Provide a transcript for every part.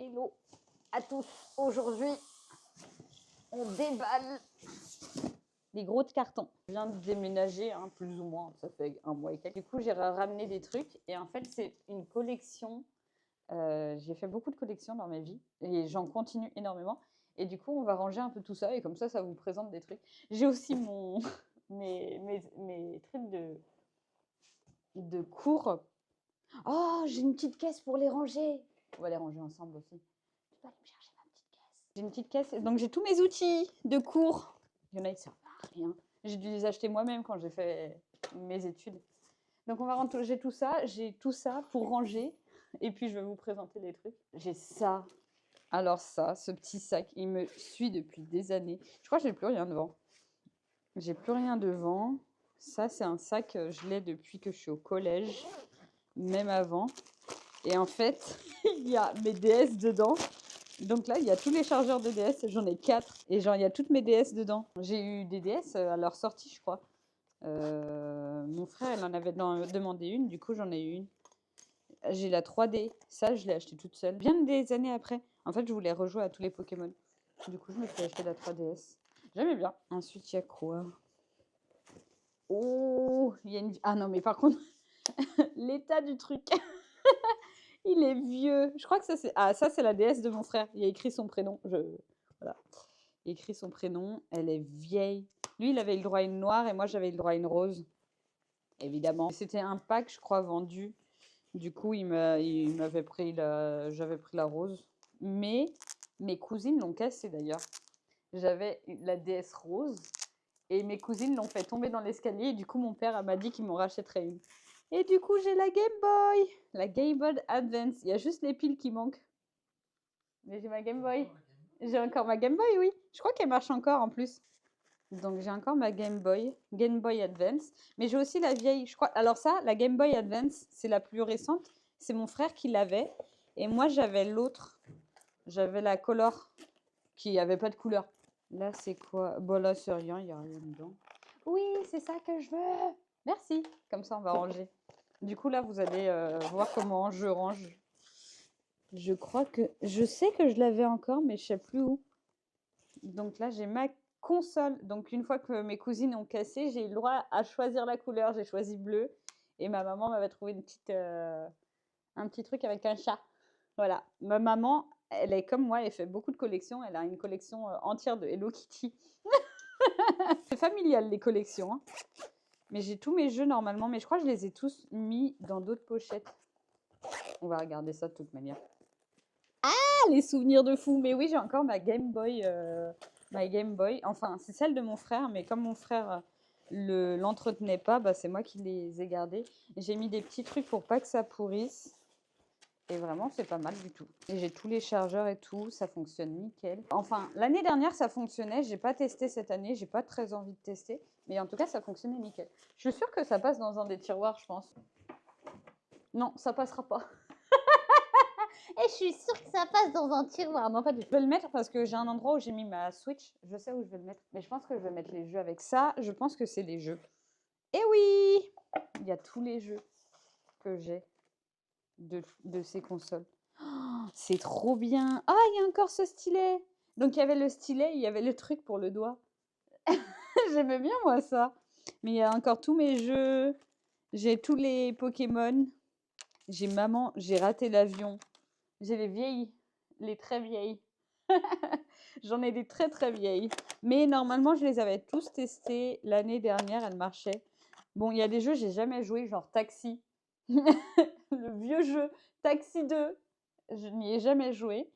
Hello à tous. Aujourd'hui, on déballe des gros cartons. Je viens de déménager, hein, plus ou moins, ça fait un mois et quelques. Du coup, j'ai ramené des trucs et en fait, c'est une collection. J'ai fait beaucoup de collections dans ma vie et j'en continue énormément. Et du coup, on va ranger un peu tout ça et comme ça vous présente des trucs. J'ai aussi mes trucs de cours. Oh, j'ai une petite caisse pour les ranger. On va les ranger ensemble aussi. Tu peux aller me chercher ma petite caisse. J'ai une petite caisse, donc j'ai tous mes outils de cours. Il y en a, ils servent à rien. J'ai dû les acheter moi-même quand j'ai fait mes études. Donc on va ranger tout ça. J'ai tout ça pour ranger. Et puis je vais vous présenter les trucs. J'ai ça. Alors ça, ce petit sac, il me suit depuis des années. Je crois que j'ai plus rien devant. J'ai plus rien devant. Ça, c'est un sac, je l'ai depuis que je suis au collège, même avant. Et en fait, il y a mes DS dedans. Donc là, il y a tous les chargeurs de DS. J'en ai 4. Et genre, il y a toutes mes DS dedans. J'ai eu des DS à leur sortie, je crois. Mon frère, elle en avait demandé une. Du coup, j'en ai eu une. J'ai la 3D. Ça, je l'ai acheté toute seule. Bien des années après. En fait, je voulais rejouer à tous les Pokémon. Du coup, je me suis acheté la 3DS. J'aimais bien. Ensuite, il y a quoi? Oh, il y a une... Ah non, mais par contre, l'état du truc... Il est vieux. Je crois que ça, c'est... Ah, ça, c'est la DS de mon frère. Il a écrit son prénom. Voilà. Il a écrit son prénom. Elle est vieille. Lui, il avait le droit à une noire et moi, j'avais le droit à une rose. Évidemment. C'était un pack, je crois, vendu. Du coup, j'avais pris la rose. Mais mes cousines l'ont cassé, d'ailleurs. J'avais la DS rose. Et mes cousines l'ont fait tomber dans l'escalier. Et du coup, mon père m'a dit qu'il m'en rachèterait une. Et du coup, j'ai la Game Boy. La Game Boy Advance. Il y a juste les piles qui manquent. Mais j'ai ma Game Boy. J'ai encore ma Game Boy, oui. Je crois qu'elle marche encore en plus. Donc j'ai encore ma Game Boy Advance. Mais j'ai aussi la vieille, je crois. Alors ça, la Game Boy Advance, c'est la plus récente. C'est mon frère qui l'avait. Et moi, j'avais l'autre. J'avais la Color qui n'avait pas de couleur. Là, c'est quoi? Bon, là, c'est rien, il n'y a rien dedans. Oui, c'est ça que je veux. Merci. Comme ça, on va ranger. Du coup, là, vous allez voir comment je range. Je crois que... Je sais que je l'avais encore, mais je ne sais plus où. Donc là, j'ai ma console. Donc, une fois que mes cousines ont cassé, j'ai eu le droit à choisir la couleur. J'ai choisi bleu. Et ma maman m'avait trouvé un petit truc avec un chat. Voilà. Ma maman, elle est comme moi, elle fait beaucoup de collections. Elle a une collection entière de Hello Kitty. C'est familial, les collections. Hein. Mais j'ai tous mes jeux normalement. Mais je crois que je les ai tous mis dans d'autres pochettes. On va regarder ça de toute manière. Ah, les souvenirs de fou. Mais oui, j'ai encore ma Game Boy. Enfin, c'est celle de mon frère. Mais comme mon frère l'entretenait pas, bah, c'est moi qui les ai gardés. J'ai mis des petits trucs pour pas que ça pourrisse. Et vraiment, c'est pas mal du tout. Et j'ai tous les chargeurs et tout, ça fonctionne nickel. Enfin, l'année dernière, ça fonctionnait. J'ai pas testé cette année, j'ai pas très envie de tester. Mais en tout cas, ça fonctionnait nickel. Je suis sûre que ça passe dans un des tiroirs, je pense. Non, ça passera pas. Et je suis sûre que ça passe dans un tiroir. Non, pas du tout. Je vais le mettre parce que j'ai un endroit où j'ai mis ma Switch. Je sais où je vais le mettre. Mais je pense que je vais mettre les jeux avec ça. Je pense que c'est les jeux. Et oui, il y a tous les jeux que j'ai de ces consoles. Oh, c'est trop bien. Ah, il y a encore ce stylet. Donc, il y avait le stylet, il y avait le truc pour le doigt. J'aimais bien, moi, ça. Mais il y a encore tous mes jeux. J'ai tous les Pokémon. J'ai Maman, j'ai raté l'avion. J'ai les vieilles, les très vieilles. J'en ai des très, très vieilles. Mais normalement, je les avais tous testés l'année dernière. Elles marchaient. Bon, il y a des jeux que j'ai jamais joué, genre Taxi. Le vieux jeu Taxi 2. Je n'y ai jamais joué.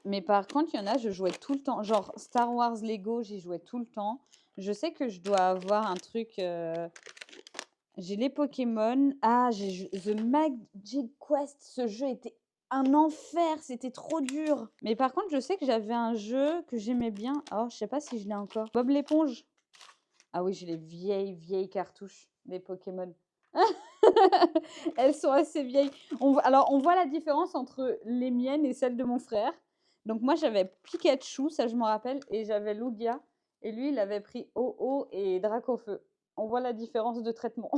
Mais par contre, il y en a, je jouais tout le temps. Genre Star Wars Lego, j'y jouais tout le temps. Je sais que je dois avoir un truc... J'ai les Pokémon. Ah, j'ai The Magic Quest. Ce jeu était un enfer. C'était trop dur. Mais par contre, je sais que j'avais un jeu que j'aimais bien. Oh, je sais pas si je l'ai encore. Bob l'éponge. Ah oui, j'ai les vieilles cartouches des Pokémon. Elles sont assez vieilles. Alors, on voit la différence entre les miennes et celles de mon frère. Donc, moi, j'avais Pikachu, ça je me rappelle, et j'avais Lugia. Et lui, il avait pris Oh-Oh et Dracofeu. On voit la différence de traitement.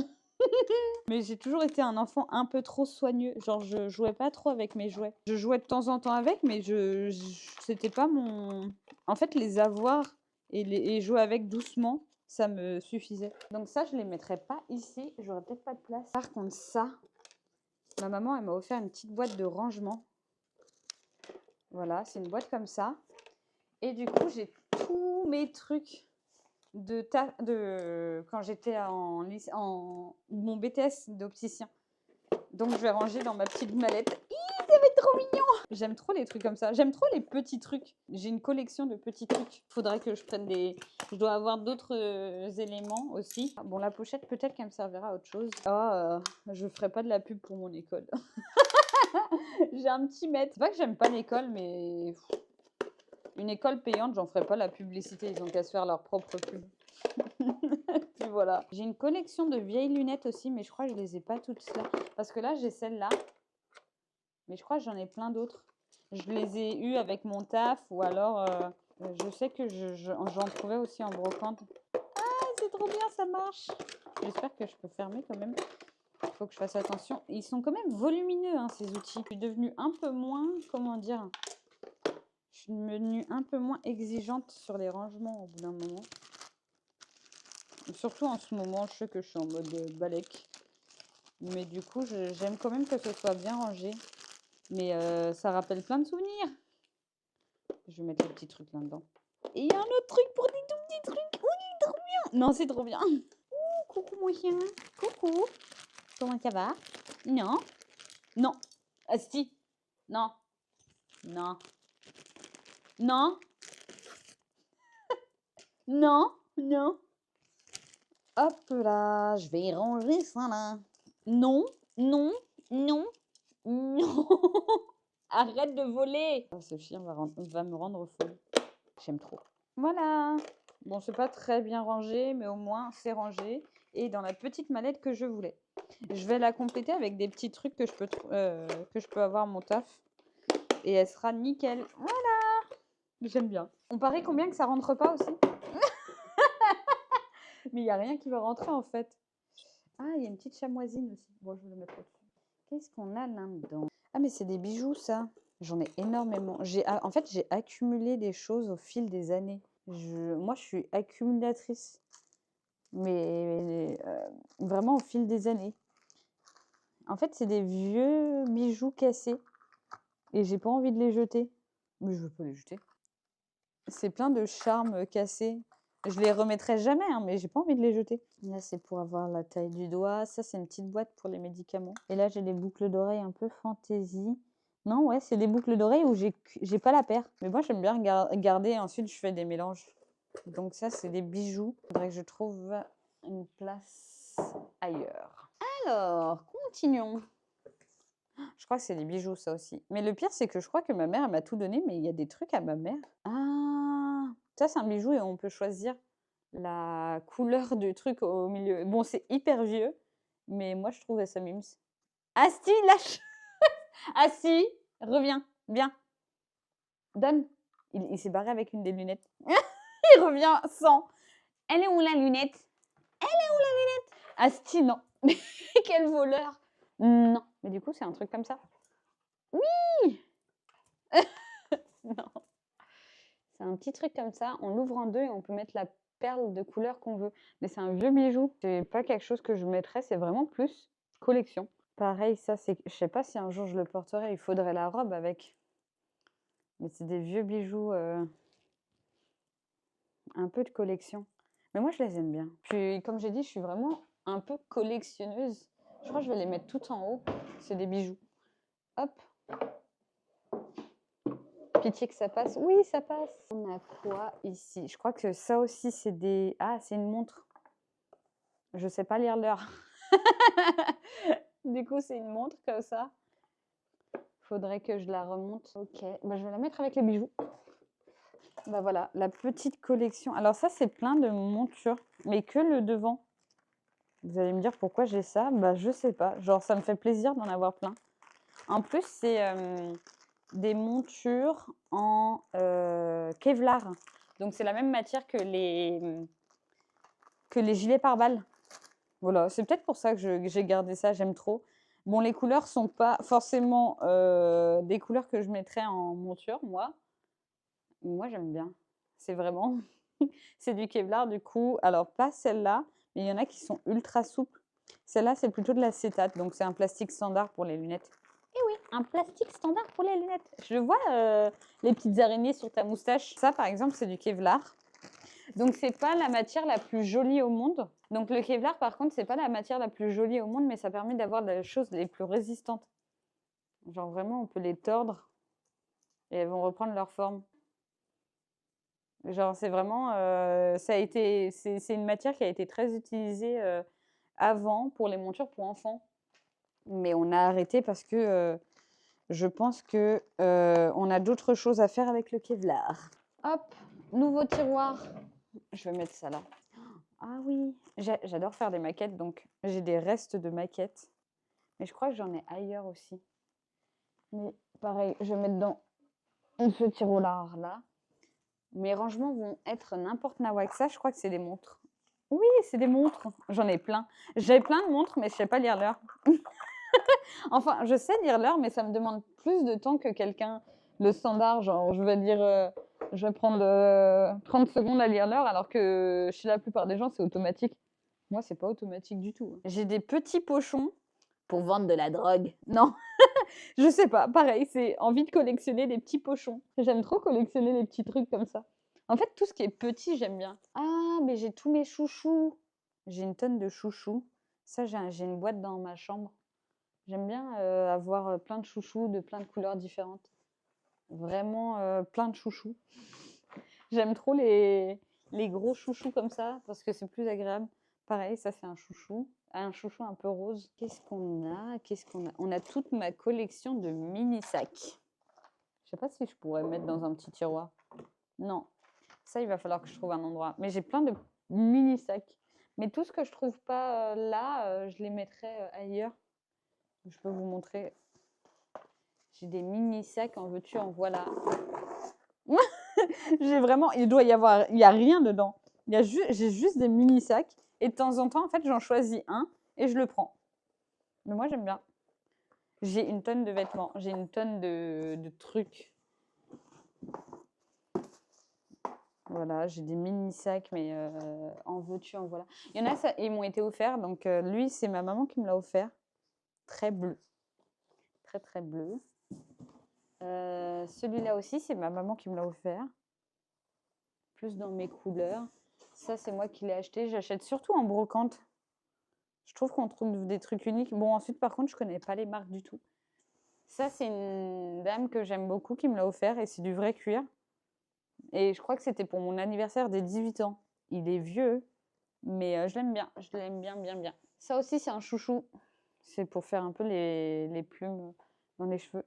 Mais j'ai toujours été un enfant un peu trop soigneux. Genre, je jouais pas trop avec mes jouets. Je jouais de temps en temps avec, mais c'était pas mon... En fait, les avoir et jouer avec doucement, ça me suffisait. Donc ça, je les mettrais pas ici. J'aurais peut-être pas de place. Par contre, ça, ma maman, elle m'a offert une petite boîte de rangement. Voilà, c'est une boîte comme ça. Et du coup, j'ai tous mes trucs quand j'étais en mon BTS d'opticien. Donc, je vais ranger dans ma petite mallette. Ça va être trop mignon! J'aime trop les trucs comme ça. J'aime trop les petits trucs. J'ai une collection de petits trucs. Faudrait que je prenne des... Je dois avoir d'autres éléments aussi. Bon, la pochette, peut-être qu'elle me servira à autre chose. Je ferai pas de la pub pour mon école. J'ai un petit maître. C'est pas que j'aime pas l'école, mais... Une école payante, j'en ferai pas la publicité. Ils ont qu'à se faire leur propre pub. Puis voilà. J'ai une collection de vieilles lunettes aussi, mais je crois que je les ai pas toutes là. Parce que là, j'ai celle-là. Mais je crois que j'en ai plein d'autres. Je les ai eues avec mon taf ou alors je sais que j'en trouvais aussi en brocante. Ah, c'est trop bien, ça marche. J'espère que je peux fermer quand même. Il faut que je fasse attention. Ils sont quand même volumineux, hein, ces outils. Je suis devenue un peu moins, comment dire, je suis devenue un peu moins exigeante sur les rangements au bout d'un moment. Surtout en ce moment, je sais que je suis en mode balèque. Mais du coup, j'aime quand même que ce soit bien rangé. Mais ça rappelle plein de souvenirs. Je vais mettre le petit truc là-dedans. Et il y a un autre truc pour des tout petits trucs. Oui, trop bien. Non, c'est trop bien. Ouh, coucou mon chien. Coucou. Comment ça va? Non. Non. Asti. Non. Non. Non. Non. Non. Hop là, je vais ranger ça là. Non. Non. Non. Non. Arrête de voler. Oh, ce chien va me rendre folle. J'aime trop. Voilà. Bon, c'est pas très bien rangé, mais au moins c'est rangé. Et dans la petite mallette que je voulais. Je vais la compléter avec des petits trucs que je peux avoir à mon taf. Et elle sera nickel. Voilà. J'aime bien. On parie combien que ça rentre pas aussi? Mais il n'y a rien qui va rentrer en fait. Ah, il y a une petite chamoisine aussi. Bon, je vais le mettre au-dessus. Qu'est-ce qu'on a là-dedans? Ah, mais c'est des bijoux, ça. J'en ai énormément. En fait, j'ai accumulé des choses au fil des années. Moi, je suis accumulatrice. Mais vraiment au fil des années. En fait, c'est des vieux bijoux cassés. Et j'ai pas envie de les jeter. Mais je veux pas les jeter. C'est plein de charmes cassés. Je les remettrai jamais, hein, mais j'ai pas envie de les jeter. Là, c'est pour avoir la taille du doigt. Ça, c'est une petite boîte pour les médicaments. Et là, j'ai des boucles d'oreilles un peu fantaisie. Non, ouais, c'est des boucles d'oreilles où j'ai pas la paire. Mais moi, j'aime bien garder et ensuite, je fais des mélanges. Donc ça, c'est des bijoux. Il faudrait que je trouve une place ailleurs. Alors, continuons. Je crois que c'est des bijoux, ça aussi. Mais le pire, c'est que je crois que ma mère, elle m'a tout donné, mais il y a des trucs à ma mère. Ah, ça, c'est un bijou et on peut choisir la couleur du truc au milieu. Bon, c'est hyper vieux, mais moi, je trouve ça mimes. Asti, lâche. Asti, reviens, viens. Donne. Il s'est barré avec une des lunettes. Il revient sans. Elle est où la lunette? Elle est où la lunette? Asti, non. Quel voleur. Non. Mais du coup, c'est un truc comme ça. Oui. Non. C'est un petit truc comme ça. On l'ouvre en deux et on peut mettre la perle de couleur qu'on veut. Mais c'est un vieux bijou. C'est pas quelque chose que je mettrais. C'est vraiment plus collection. Pareil, ça, c'est... Je sais pas si un jour je le porterai. Il faudrait la robe avec. Mais c'est des vieux bijoux... un peu de collection. Mais moi, je les aime bien. Puis, comme j'ai dit, je suis vraiment un peu collectionneuse. Je crois que je vais les mettre tout en haut. C'est des bijoux. Hop. Pitié que ça passe. Oui, ça passe. On a quoi ici? Je crois que ça aussi, c'est des... Ah, c'est une montre. Je sais pas lire l'heure. Du coup, c'est une montre comme ça. Faudrait que je la remonte. Ok. Bah, je vais la mettre avec les bijoux. Bah voilà, la petite collection. Alors ça, c'est plein de montures, mais que le devant. Vous allez me dire pourquoi j'ai ça? Bah je sais pas. Genre, ça me fait plaisir d'en avoir plein. En plus, c'est des montures en Kevlar. Donc, c'est la même matière que les gilets pare-balles. Voilà, c'est peut-être pour ça que j'ai gardé ça, j'aime trop. Bon, les couleurs sont pas forcément des couleurs que je mettrais en monture, moi. Moi, j'aime bien. C'est vraiment c'est du Kevlar du coup. Alors pas celle-là, mais il y en a qui sont ultra souples. Celle-là, c'est plutôt de l'acétate, donc c'est un plastique standard pour les lunettes. Eh oui, un plastique standard pour les lunettes. Je vois les petites araignées sur ta moustache. Ça, par exemple, c'est du Kevlar. Donc c'est pas la matière la plus jolie au monde. Donc le Kevlar, par contre, c'est pas la matière la plus jolie au monde, mais ça permet d'avoir les choses les plus résistantes. Genre vraiment, on peut les tordre et elles vont reprendre leur forme. Genre, c'est vraiment, c'est une matière qui a été très utilisée avant pour les montures pour enfants. Mais on a arrêté parce que je pense que on a d'autres choses à faire avec le Kevlar. Hop, nouveau tiroir. Je vais mettre ça là. Ah oui, j'adore faire des maquettes, donc j'ai des restes de maquettes. Mais je crois que j'en ai ailleurs aussi. Mais pareil, je vais mettre dans ce tiroir là. Mes rangements vont être n'importe quoi que ça. Je crois que c'est des montres. Oui, c'est des montres. J'en ai plein. J'ai plein de montres, mais je sais pas lire l'heure. Enfin, je sais lire l'heure, mais ça me demande plus de temps que quelqu'un. Le standard, genre, je vais dire, je vais prendre 30 secondes à lire l'heure, alors que chez la plupart des gens, c'est automatique. Moi, c'est pas automatique du tout. J'ai des petits pochons pour vendre de la drogue. Non, je sais pas. Pareil, c'est envie de collectionner des petits pochons. J'aime trop collectionner les petits trucs comme ça. En fait, tout ce qui est petit, j'aime bien. Ah, mais j'ai tous mes chouchous. J'ai une tonne de chouchous. Ça, j'ai une boîte dans ma chambre. J'aime bien avoir plein de chouchous de plein de couleurs différentes. Vraiment plein de chouchous. J'aime trop les gros chouchous comme ça parce que c'est plus agréable. Pareil, ça c'est un chouchou un peu rose. Qu'est-ce qu'on a? Qu'est-ce qu'on a? On a toute ma collection de mini sacs. Je sais pas si je pourrais mettre dans un petit tiroir. Non, ça il va falloir que je trouve un endroit. Mais j'ai plein de mini sacs. Mais tout ce que je trouve pas là, je les mettrai ailleurs. Je peux vous montrer. J'ai des mini sacs, en veux-tu, en voilà. J'ai vraiment, il y a rien dedans. J'ai juste des mini sacs et de temps en temps, en fait, j'en choisis un et je le prends. Mais moi, j'aime bien. J'ai une tonne de vêtements, j'ai une tonne de trucs. Voilà, j'ai des mini sacs, mais en veux-tu, en voilà. Il y en a, ça, ils m'ont été offerts, donc lui, c'est ma maman qui me l'a offert. Très bleu. Très, très bleu. Celui-là aussi, c'est ma maman qui me l'a offert. Plus dans mes couleurs. Ça, c'est moi qui l'ai acheté. J'achète surtout en brocante. Je trouve qu'on trouve des trucs uniques. Bon, ensuite, par contre, je connais pas les marques du tout. Ça, c'est une dame que j'aime beaucoup qui me l'a offert et c'est du vrai cuir. Et je crois que c'était pour mon anniversaire des 18 ans. Il est vieux, mais je l'aime bien. Je l'aime bien, bien, bien. Ça aussi, c'est un chouchou. C'est pour faire un peu les plumes dans les cheveux.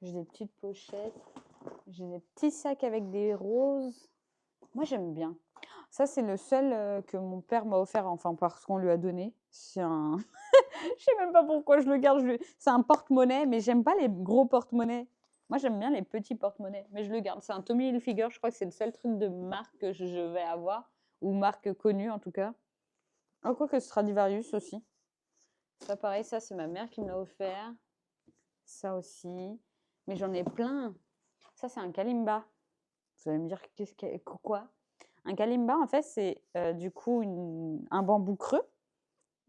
J'ai des petites pochettes. J'ai des petits sacs avec des roses. Moi, j'aime bien. Ça, c'est le seul que mon père m'a offert, enfin, parce qu'on lui a donné. C'est un... Je sais même pas pourquoi je le garde. C'est un porte-monnaie, mais j'aime pas les gros porte-monnaies. Moi, j'aime bien les petits porte-monnaies, mais je le garde. C'est un Tommy Hilfiger. Je crois que c'est le seul truc de marque que je vais avoir, ou marque connue en tout cas. Ah, quoi que Stradivarius aussi. Ça, pareil, ça, c'est ma mère qui me l'a offert. Ça aussi. Mais j'en ai plein. Ça, c'est un Kalimba. Vous allez me dire, quoi? Un kalimba, en fait, c'est du coup un bambou creux.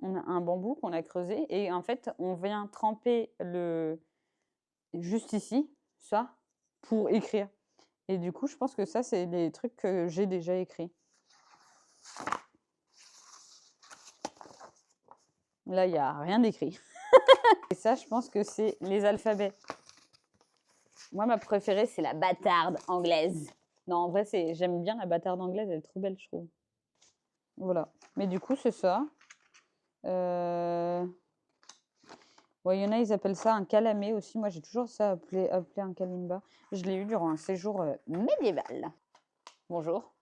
On a un bambou qu'on a creusé et en fait, on vient tremper juste ici, ça, pour écrire. Et du coup, je pense que ça, c'est les trucs que j'ai déjà écrits. Là, il n'y a rien d'écrit. Et ça, je pense que c'est les alphabets. Moi, ma préférée, c'est la bâtarde anglaise. Non, en vrai, j'aime bien la bâtarde anglaise, elle est trop belle, je trouve. Voilà. Mais du coup, c'est ça. Ouais, il y en a, ils appellent ça un calamé aussi. Moi, j'ai toujours ça appelé un kalimba. Je l'ai eu durant un séjour médiéval. Bonjour.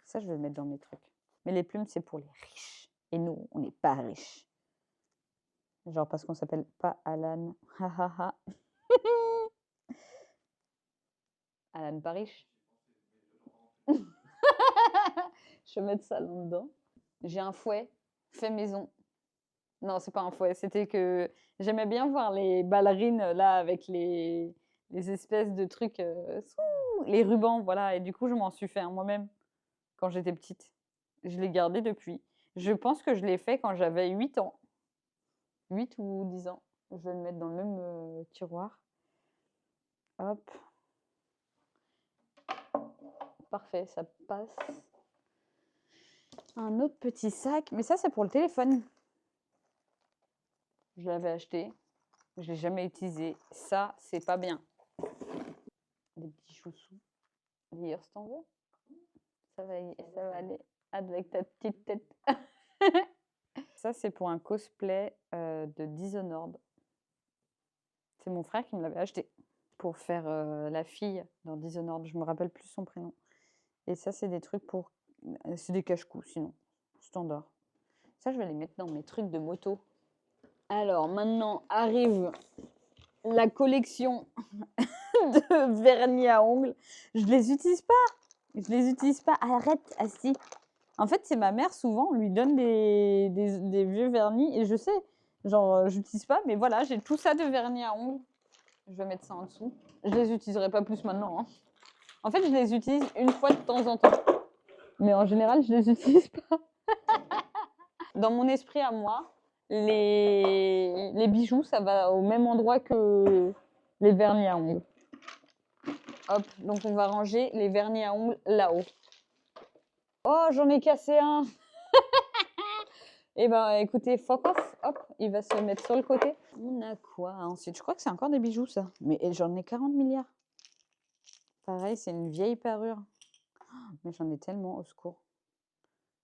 Ça, je vais le mettre dans mes trucs. Mais les plumes, c'est pour les riches. Et nous, on n'est pas riches. Genre parce qu'on s'appelle pas Alan. Alan pas riche. Je vais mettre ça là-dedans. J'ai un fouet fait maison. Non, c'est pas un fouet, c'était que j'aimais bien voir les ballerines là avec les espèces de trucs, les rubans, voilà. Et du coup, je m'en suis fait un moi-même quand j'étais petite. Je l'ai gardé depuis. Je pense que je l'ai fait quand j'avais 8 ans. 8 ou 10 ans. Je vais le mettre dans le même tiroir. Hop. Parfait, ça passe. Un autre petit sac, mais ça c'est pour le téléphone. Je l'avais acheté, je l'ai jamais utilisé. Ça, c'est pas bien. Des petits choussous. D'ailleurs, si t'en veux, ça va aller avec ta petite tête. Ça, c'est pour un cosplay de Dishonored. C'est mon frère qui me l'avait acheté pour faire la fille dans Dishonored. Je me rappelle plus son prénom. Et ça, c'est des trucs pour... C'est des cache-cou, sinon. Standard. Ça, je vais les mettre dans mes trucs de moto. Alors, maintenant arrive la collection de vernis à ongles. Je les utilise pas. Je les utilise pas. Arrête, Asti. En fait, c'est ma mère, souvent, on lui donne des vieux vernis. Et je sais, genre, j'utilise pas. Mais voilà, j'ai tout ça de vernis à ongles. Je vais mettre ça en dessous. Je les utiliserai pas plus maintenant. Hein. En fait, je les utilise une fois de temps en temps. Mais en général, je les utilise pas. Dans mon esprit à moi, les bijoux, ça va au même endroit que les vernis à ongles. Hop, donc on va ranger les vernis à ongles là-haut. Oh, j'en ai cassé un. Eh ben, écoutez, fuck off. Hop, il va se mettre sur le côté. On a quoi ensuite? Je crois que c'est encore des bijoux, ça. Mais j'en ai 40 milliards. Pareil, c'est une vieille parure. Mais j'en ai tellement, au secours.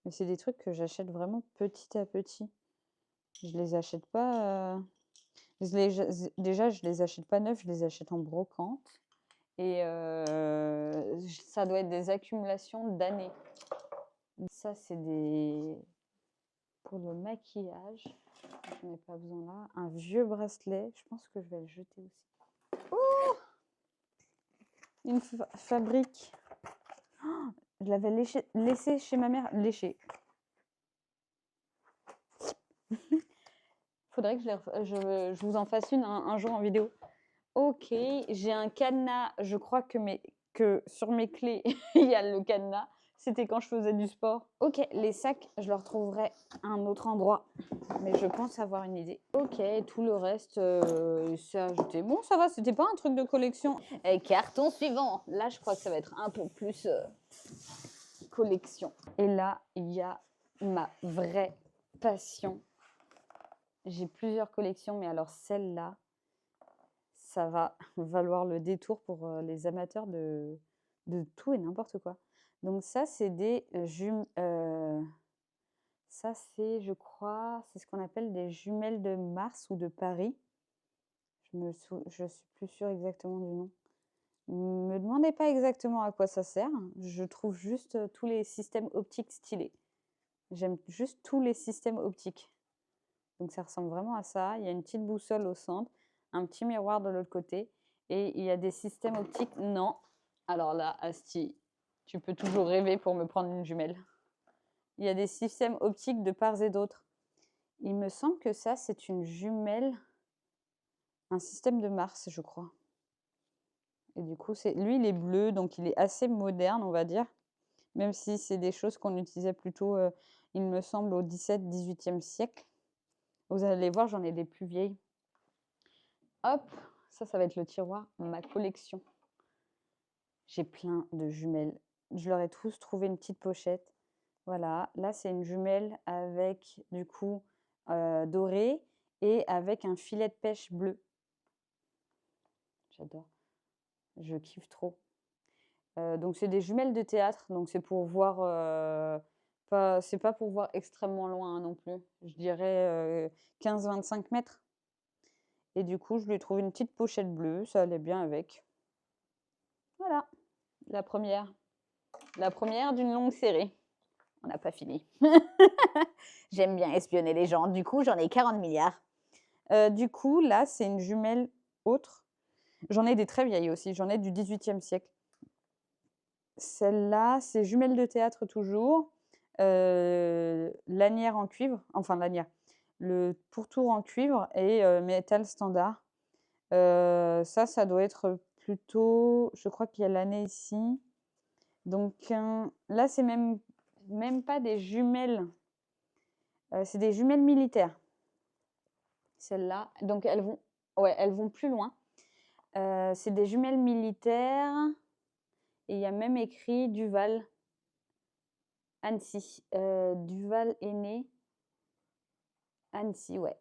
Mais c'est des trucs que j'achète vraiment petit à petit. Je les achète pas... Déjà, je les achète pas neufs, je les achète en brocante. Et ça doit être des accumulations d'années. Ça, c'est des... Pour le maquillage, je n'ai pas besoin là. Un vieux bracelet, je pense que je vais le jeter aussi. Oh, une fabrique. Oh, je l'avais laissé chez ma mère. Léché. Faudrait que je vous en fasse une un jour en vidéo. Ok, j'ai un cadenas. Je crois que sur mes clés, il y a le cadenas. C'était quand je faisais du sport. Ok, les sacs, je le retrouverai à un autre endroit. Mais je pense avoir une idée. Ok, tout le reste, c'est ajouté. Bon, ça va, c'était pas un truc de collection. Et carton suivant. Là, je crois que ça va être un peu plus collection. Et là, il y a ma vraie passion. J'ai plusieurs collections, mais alors celle-là, ça va valoir le détour pour les amateurs de tout et n'importe quoi. Donc ça, c'est des ça, c'est, je crois, c'est ce qu'on appelle des jumelles de Mars ou de Paris. Je suis plus sûre exactement du nom. Me demandez pas exactement à quoi ça sert. Je trouve juste tous les systèmes optiques stylés. J'aime juste tous les systèmes optiques. Donc ça ressemble vraiment à ça. Il y a une petite boussole au centre, un petit miroir de l'autre côté. Et il y a des systèmes optiques. Non. Alors là, Asti, tu peux toujours rêver pour me prendre une jumelle. Il y a des systèmes optiques de part et d'autre. Il me semble que ça, c'est une jumelle, un système de Mars, je crois. Et du coup, lui, il est bleu, donc il est assez moderne, on va dire. Même si c'est des choses qu'on utilisait plutôt, il me semble, au XVIIe siècle. Vous allez voir, j'en ai des plus vieilles. Hop, ça va être le tiroir, ma collection. J'ai plein de jumelles. Je leur ai tous trouvé une petite pochette. Voilà, là, c'est une jumelle avec, du coup, doré et avec un filet de pêche bleu. J'adore. Je kiffe trop. Donc, c'est des jumelles de théâtre. Donc, c'est pour voir... c'est pas pour voir extrêmement loin hein, non plus. Je dirais 15-25 mètres. Et du coup, je lui ai trouvé une petite pochette bleue. Ça allait bien avec. Voilà, la première. La première d'une longue série. On n'a pas fini. J'aime bien espionner les gens. Du coup, j'en ai 40 milliards. Du coup, là, c'est une jumelle autre. J'en ai des très vieilles aussi. J'en ai du XVIIIe siècle. Celle-là, c'est jumelle de théâtre toujours. lanière en cuivre, enfin lanière, le pourtour en cuivre et métal standard. Ça doit être plutôt je crois qu'il y a l'année ici. Donc là, c'est même pas des jumelles, c'est des jumelles militaires, celles-là. Donc elles vont plus loin. C'est des jumelles militaires et il y a même écrit Duval, Annecy. Duval est né Annecy, ouais.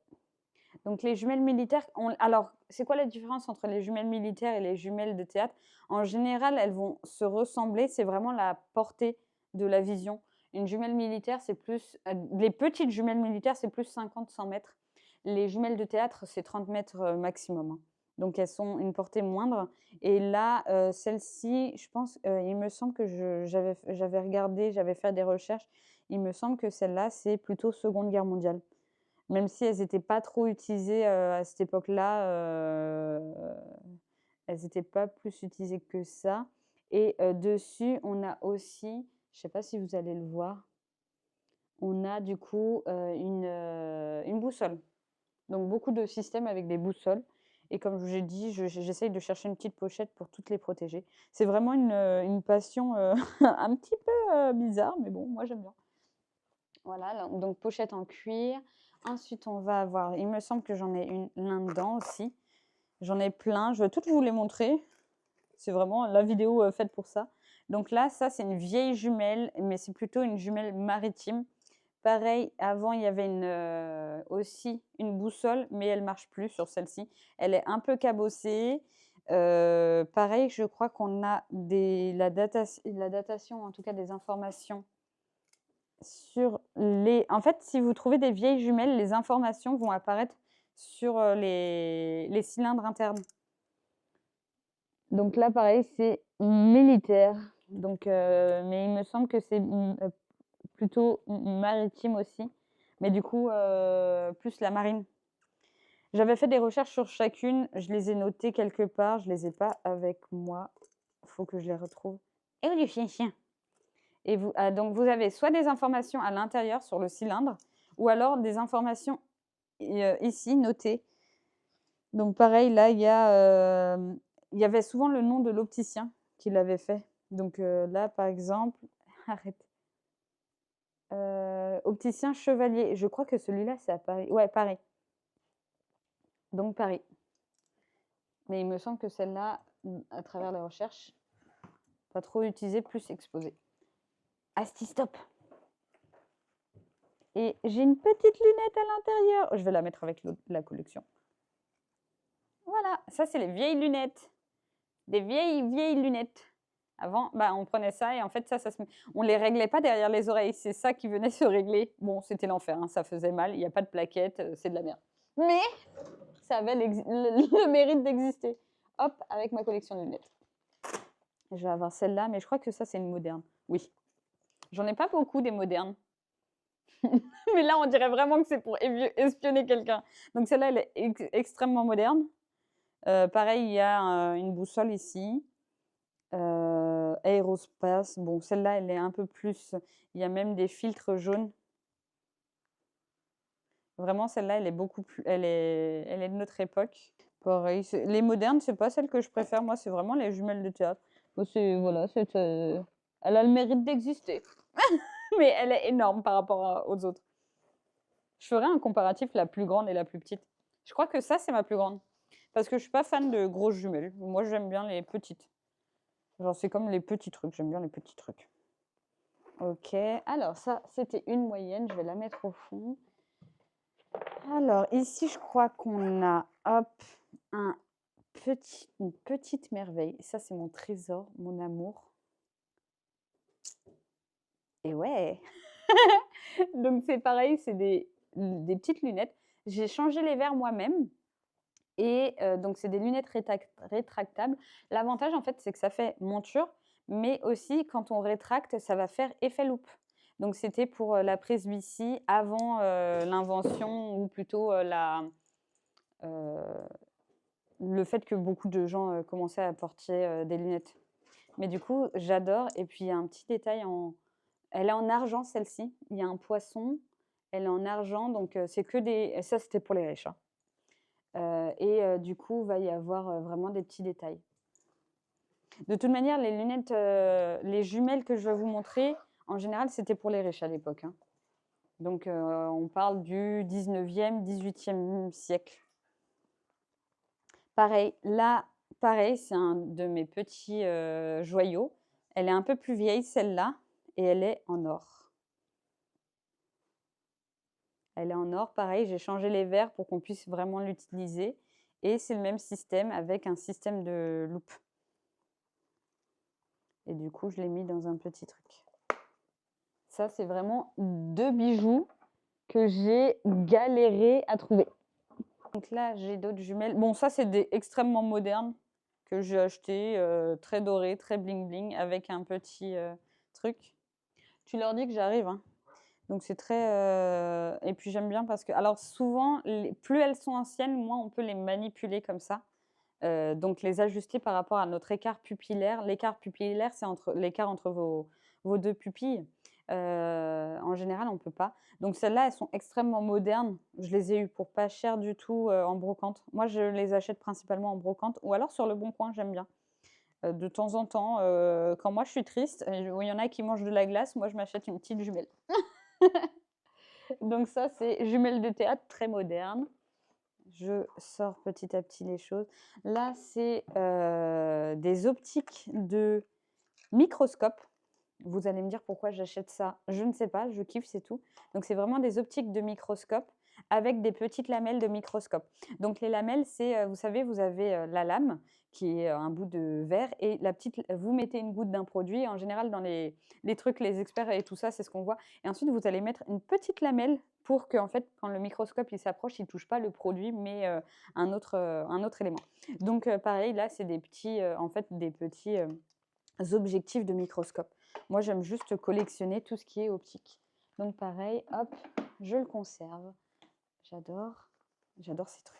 Donc les jumelles militaires, alors c'est quoi la différence entre les jumelles militaires et les jumelles de théâtre? En général, elles vont se ressembler, c'est vraiment la portée de la vision. Une jumelle militaire, c'est plus, les petites jumelles militaires, c'est plus 50-100 mètres. Les jumelles de théâtre, c'est 30 mètres maximum, hein. Donc elles sont une portée moindre. Et là, celle-ci, je pense, il me semble que j'avais regardé, j'avais fait des recherches. Il me semble que celle-là, c'est plutôt Seconde Guerre mondiale. Même si elles n'étaient pas trop utilisées à cette époque-là, elles n'étaient pas plus utilisées que ça. Et dessus, on a aussi, je ne sais pas si vous allez le voir, on a du coup une boussole. Donc beaucoup de systèmes avec des boussoles. Et comme je vous ai dit, j'essaye de chercher une petite pochette pour toutes les protéger. C'est vraiment une passion un petit peu bizarre, mais bon, moi j'aime bien. Voilà, donc pochette en cuir. Ensuite, on va avoir, il me semble que j'en ai une là-dedans aussi. J'en ai plein, je vais toutes vous les montrer. C'est vraiment la vidéo faite pour ça. Donc là, ça, c'est une vieille jumelle, mais c'est plutôt une jumelle maritime. Pareil, avant, il y avait aussi une boussole, mais elle ne marche plus sur celle-ci. Elle est un peu cabossée. Pareil, je crois qu'on a la datation, en tout cas des informations sur les... En fait, si vous trouvez des vieilles jumelles, les informations vont apparaître sur les cylindres internes. Donc là, pareil, c'est militaire. Donc, mais il me semble que c'est plutôt maritime aussi. Mais du coup, plus la marine. J'avais fait des recherches sur chacune. Je les ai notées quelque part. Je ne les ai pas avec moi. Il faut que je les retrouve. Et où du chien? Et donc, vous avez soit des informations à l'intérieur sur le cylindre, ou alors des informations ici notées. Donc, pareil, là, il y avait souvent le nom de l'opticien qui l'avait fait. Donc, là, par exemple, arrête. Opticien Chevalier. Je crois que celui-là, c'est à Paris. Ouais, Paris. Donc, Paris. Mais il me semble que celle-là, à travers les recherches, pas trop utilisée, plus exposée. Asti, stop! Et j'ai une petite lunette à l'intérieur. Je vais la mettre avec la collection. Voilà, ça c'est les vieilles lunettes. Des vieilles lunettes. Avant, on prenait ça et en fait, on les réglait pas derrière les oreilles. C'est ça qui venait se régler. Bon, c'était l'enfer, hein, ça faisait mal. Il n'y a pas de plaquettes, c'est de la merde. Mais ça avait le mérite d'exister. Hop, avec ma collection de lunettes. Je vais avoir celle-là, mais je crois que ça, c'est une moderne. Oui. J'en ai pas beaucoup des modernes. Mais là, on dirait vraiment que c'est pour espionner quelqu'un. Donc celle-là, elle est extrêmement moderne. Pareil, il y a une boussole ici. Aérospace. Bon, celle-là, elle est un peu plus... Il y a même des filtres jaunes. Vraiment, celle-là, elle est beaucoup plus... Elle est de notre époque. Pareil. Les modernes, c'est pas celle que je préfère. Moi, c'est vraiment les jumelles de théâtre. Voilà, elle a le mérite d'exister. Mais elle est énorme par rapport aux autres. Je ferai un comparatif, la plus grande et la plus petite. Je crois que ça, c'est ma plus grande. Parce que je suis pas fan de grosses jumelles. Moi, j'aime bien les petites. Genre, c'est comme les petits trucs. J'aime bien les petits trucs. Ok. Alors, ça, c'était une moyenne. Je vais la mettre au fond. Alors, ici, je crois qu'on a, hop, une petite merveille. Ça, c'est mon trésor, mon amour. Et ouais. Donc, c'est pareil, c'est des petites lunettes. J'ai changé les verres moi-même. Et donc, c'est des lunettes rétractables. L'avantage, en fait, c'est que ça fait monture, mais aussi, quand on rétracte, ça va faire effet loupe. Donc, c'était pour la presbytie avant l'invention, ou plutôt le fait que beaucoup de gens commençaient à porter des lunettes. Mais du coup, j'adore. Et puis, il y a un petit détail elle est en argent celle-ci. Il y a un poisson, elle est en argent, donc c'est que des ça c'était pour les riches, hein. Du coup, va y avoir, vraiment des petits détails. De toute manière, les lunettes, les jumelles que je vais vous montrer, en général, c'était pour les riches à l'époque, hein. Donc on parle du 19e, 18e siècle. Pareil, là, pareil, c'est un de mes petits, joyaux. Elle est un peu plus vieille celle-là et elle est en or. Elle est en or, pareil, j'ai changé les verres pour qu'on puisse vraiment l'utiliser et c'est le même système avec un système de loupe. Et du coup, je l'ai mis dans un petit truc. Ça, c'est vraiment 2 bijoux que j'ai galéré à trouver. Donc là, j'ai d'autres jumelles. Bon, ça, c'est des extrêmement modernes que j'ai acheté, très dorés, très bling bling, avec un petit truc. Tu leur dis que j'arrive, hein. Donc c'est très... Et puis j'aime bien parce que... Alors souvent, plus elles sont anciennes, moins on peut les manipuler comme ça. Donc les ajuster par rapport à notre écart pupillaire. L'écart pupillaire, c'est l'écart entre vos 2 pupilles. En général, on ne peut pas. Donc celles-là, elles sont extrêmement modernes. Je les ai eues pour pas cher du tout en brocante. Moi, je les achète principalement en brocante ou alors sur Le Bon Coin, j'aime bien. De temps en temps, quand moi je suis triste, où il y en a qui mangent de la glace, moi je m'achète une petite jumelle. Donc ça, c'est jumelle de théâtre très moderne. Je sors petit à petit les choses. Là, c'est des optiques de microscope. Vous allez me dire pourquoi j'achète ça. Je ne sais pas, je kiffe, c'est tout. Donc, c'est vraiment des optiques de microscope avec des petites lamelles de microscope. Donc, les lamelles, c'est, vous savez, vous avez la lame qui est un bout de verre et vous mettez une goutte d'un produit. En général, dans les trucs, les experts et tout ça, c'est ce qu'on voit. Et ensuite, vous allez mettre une petite lamelle pour que, en fait, quand le microscope il s'approche, il ne touche pas le produit, mais un autre élément. Donc, pareil, là, c'est des petits, objectifs de microscope. Moi, j'aime juste collectionner tout ce qui est optique. Donc, pareil, hop, je le conserve. J'adore ces trucs.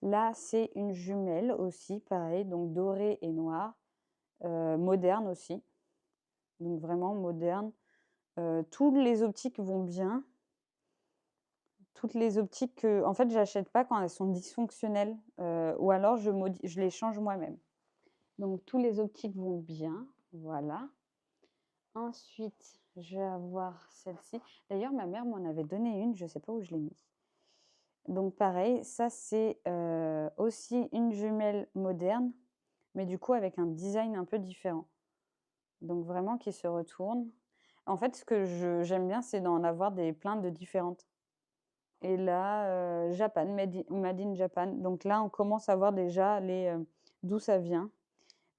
Là, c'est une jumelle aussi, pareil, donc dorée et noire, moderne aussi. Donc, vraiment moderne. Toutes les optiques vont bien. Toutes les optiques en fait, j'achète pas quand elles sont dysfonctionnelles, ou alors je les change moi-même. Donc, tous les optiques vont bien, voilà. Ensuite, je vais avoir celle-ci. D'ailleurs, ma mère m'en avait donné une, je ne sais pas où je l'ai mis. Donc pareil, ça c'est aussi une jumelle moderne, mais du coup avec un design un peu différent. Donc vraiment qui se retourne. En fait, ce que j'aime bien, c'est d'en avoir plein de différentes. Et là, Japan, made in Japan. Donc là, on commence à voir déjà d'où ça vient.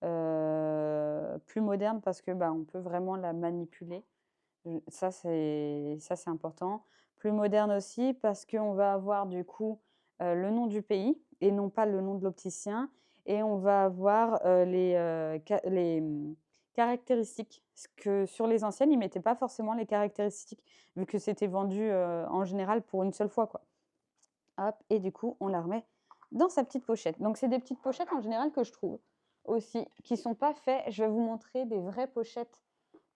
Plus moderne parce que on peut vraiment la manipuler. Ça, c'est important. Plus moderne aussi parce qu'on va avoir du coup le nom du pays et non pas le nom de l'opticien. Et on va avoir les caractéristiques. Parce que sur les anciennes, ils ne mettaient pas forcément les caractéristiques, vu que c'était vendu en général pour une seule fois, quoi. Hop, et du coup, on la remet dans sa petite pochette. Donc, c'est des petites pochettes en général que je trouve aussi, qui ne sont pas faites. Je vais vous montrer des vraies pochettes.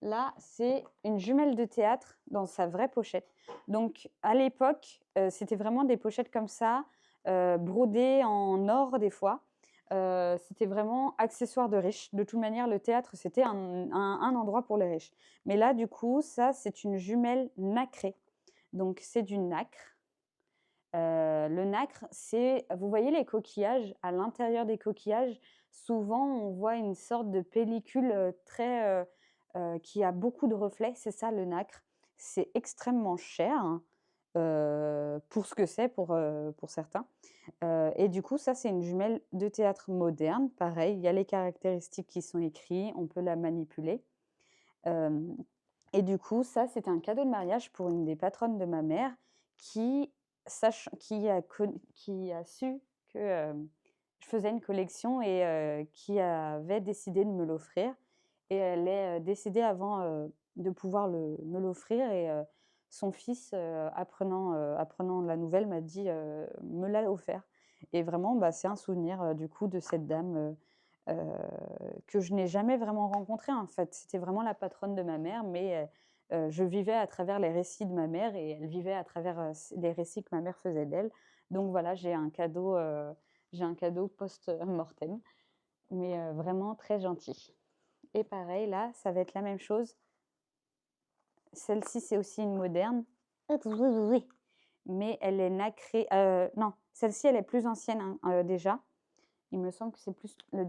Là, c'est une jumelle de théâtre dans sa vraie pochette. Donc, à l'époque, c'était vraiment des pochettes comme ça, brodées en or des fois. C'était vraiment accessoire de riches. De toute manière, le théâtre, c'était un endroit pour les riches. Mais là, du coup, ça, c'est une jumelle nacrée. Donc, c'est du nacre. Le nacre, c'est, vous voyez les coquillages, à l'intérieur des coquillages, souvent on voit une sorte de pellicule qui a beaucoup de reflets, c'est ça le nacre. C'est extrêmement cher hein, pour ce que c'est pour certains. Et du coup, ça c'est une jumelle de théâtre moderne, pareil, il y a les caractéristiques qui sont écrites, on peut la manipuler. Et du coup, ça c'était un cadeau de mariage pour une des patronnes de ma mère qui a su que je faisais une collection et qui avait décidé de me l'offrir. Et elle est décédée avant de pouvoir me l'offrir. Et son fils, apprenant la nouvelle, m'a dit me l'a offert. Et vraiment, c'est un souvenir du coup de cette dame que je n'ai jamais vraiment rencontrée. En fait, c'était vraiment la patronne de ma mère, mais je vivais à travers les récits de ma mère et elle vivait à travers, les récits que ma mère faisait d'elle. Donc voilà, j'ai un cadeau post-mortem, mais vraiment très gentil. Et pareil, là, ça va être la même chose. Celle-ci, c'est aussi une moderne. Oui. Mais elle est nacrée. Non, celle-ci, elle est plus ancienne hein, déjà. Il me semble que c'est plus le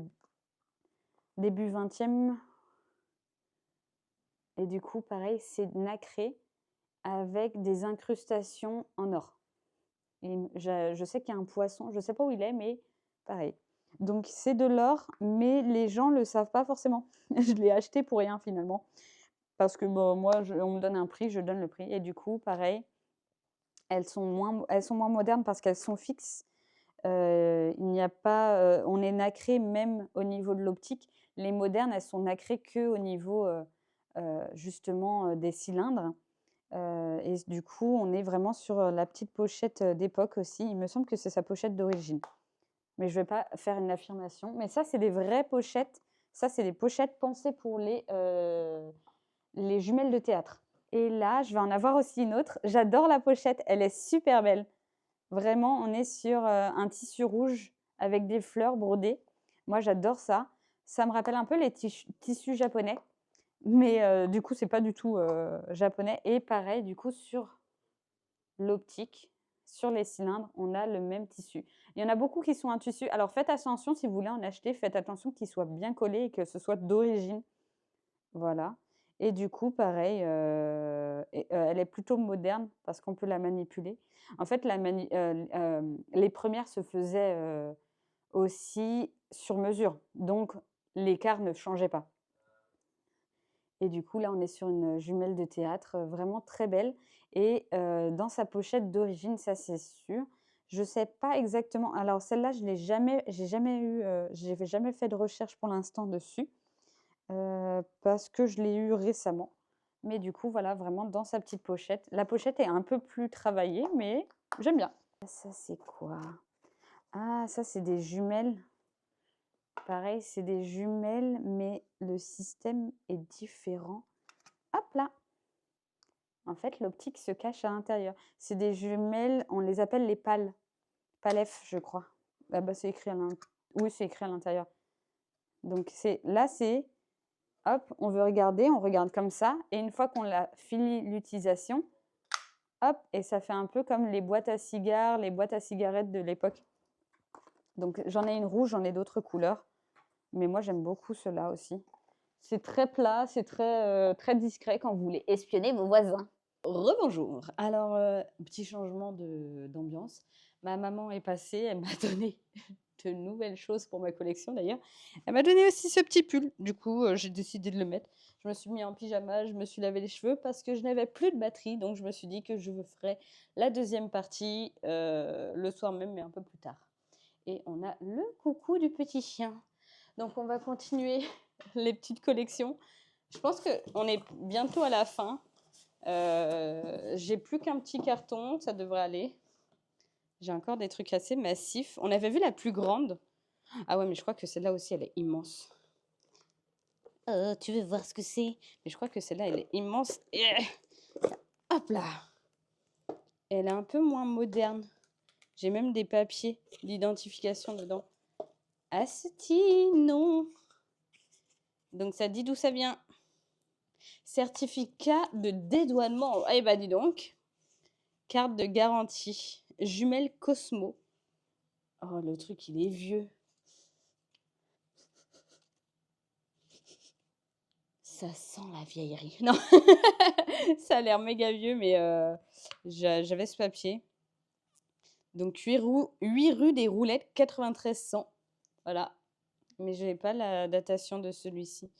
début 20e. Et du coup, pareil, c'est nacré avec des incrustations en or. Et je sais qu'il y a un poisson, je ne sais pas où il est, mais pareil. Donc c'est de l'or, mais les gens ne le savent pas forcément. Je l'ai acheté pour rien finalement. Parce que bon, moi, on me donne un prix, je donne le prix. Et du coup, pareil, elles sont moins modernes parce qu'elles sont fixes. Il n'y a pas, on est nacré même au niveau de l'optique. Les modernes, elles sont nacrées qu'au niveau justement des cylindres. Et du coup, on est vraiment sur la petite pochette d'époque aussi. Il me semble que c'est sa pochette d'origine. Mais je ne vais pas faire une affirmation. Mais ça, c'est des vraies pochettes. Ça, c'est des pochettes pensées pour les jumelles de théâtre. Et là, je vais en avoir aussi une autre. J'adore la pochette. Elle est super belle. Vraiment, on est sur un tissu rouge avec des fleurs brodées. Moi, j'adore ça. Ça me rappelle un peu les tissus japonais. Mais du coup, c'est pas du tout japonais. Et pareil, du coup, sur l'optique, sur les cylindres, on a le même tissu. Il y en a beaucoup qui sont un tissu. Alors, faites attention, si vous voulez en acheter, faites attention qu'il soit bien collé et que ce soit d'origine. Voilà. Et du coup, pareil, elle est plutôt moderne parce qu'on peut la manipuler. En fait, les premières se faisaient aussi sur mesure. Donc, l'écart ne changeait pas. Et du coup, là, on est sur une jumelle de théâtre vraiment très belle. Et dans sa pochette d'origine, ça c'est sûr. Je ne sais pas exactement. Alors, celle-là, j'ai jamais fait de recherche pour l'instant dessus. Parce que je l'ai eu récemment. Mais du coup, voilà, vraiment dans sa petite pochette. La pochette est un peu plus travaillée, mais j'aime bien. Ça, c'est quoi? Ah, ça, c'est des jumelles. Pareil, c'est des jumelles, mais le système est différent. Hop là! En fait, l'optique se cache à l'intérieur. C'est des jumelles, on les appelle les pales. Palef, je crois. Ah bah, c'est écrit à l'intérieur. Oui, c'est écrit à l'intérieur. Donc, là, c'est... Hop, on veut regarder, on regarde comme ça. Et une fois qu'on a fini l'utilisation, hop, et ça fait un peu comme les boîtes à cigares, les boîtes à cigarettes de l'époque. Donc, j'en ai une rouge, j'en ai d'autres couleurs. Mais moi, j'aime beaucoup ceux-là aussi. C'est très plat, c'est très discret quand vous voulez espionner vos voisins. Rebonjour. Alors, petit changement d'ambiance. Ma maman est passée, elle m'a donné de nouvelles choses pour ma collection d'ailleurs. Elle m'a donné aussi ce petit pull. Du coup, j'ai décidé de le mettre. Je me suis mis en pyjama, je me suis lavé les cheveux parce que je n'avais plus de batterie. Donc, je me suis dit que je ferais la deuxième partie le soir même, mais un peu plus tard. Et on a le coucou du petit chien. Donc, on va continuer les petites collections. Je pense qu'on est bientôt à la fin. J'ai plus qu'un petit carton, ça devrait aller. J'ai encore des trucs assez massifs. On avait vu la plus grande. Ah ouais, mais je crois que celle-là aussi, elle est immense. Tu veux voir ce que c'est? Mais je crois que celle-là, elle est immense. Et... hop là! Elle est un peu moins moderne. J'ai même des papiers d'identification dedans. Asti, non. Donc ça dit d'où ça vient. Certificat de dédouanement. Eh bah dis donc. Carte de garantie. Jumelle Cosmo. Oh, le truc, il est vieux. Ça sent la vieillerie. Non, ça a l'air méga vieux, mais j'avais ce papier. Donc, 8 rue des Roulettes, 93 100. Voilà. Mais je n'ai pas la datation de celui-ci.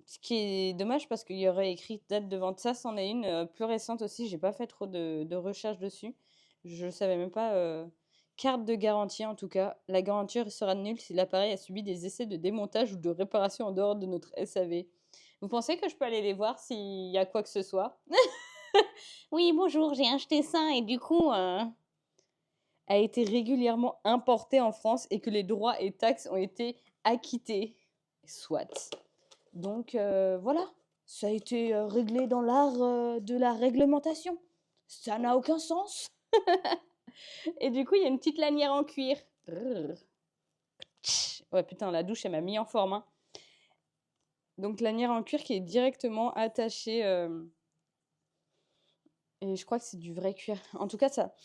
Ce qui est dommage parce qu'il y aurait écrit date de vente. Ça, c'en est une plus récente aussi. J'ai pas fait trop de recherches dessus. Je ne savais même pas. Carte de garantie en tout cas. La garantie sera nulle si l'appareil a subi des essais de démontage ou de réparation en dehors de notre SAV. Vous pensez que je peux aller les voir s'il y a quoi que ce soit? Oui, bonjour, j'ai acheté ça et du coup... a été régulièrement importé en France et que les droits et taxes ont été acquittés. Soit. Donc, voilà. Ça a été réglé dans l'art de la réglementation. Ça n'a aucun sens. Et du coup, il y a une petite lanière en cuir. Ouais, putain, la douche, elle m'a mis en forme, hein. Donc, lanière en cuir qui est directement attachée. Et je crois que c'est du vrai cuir. En tout cas, ça.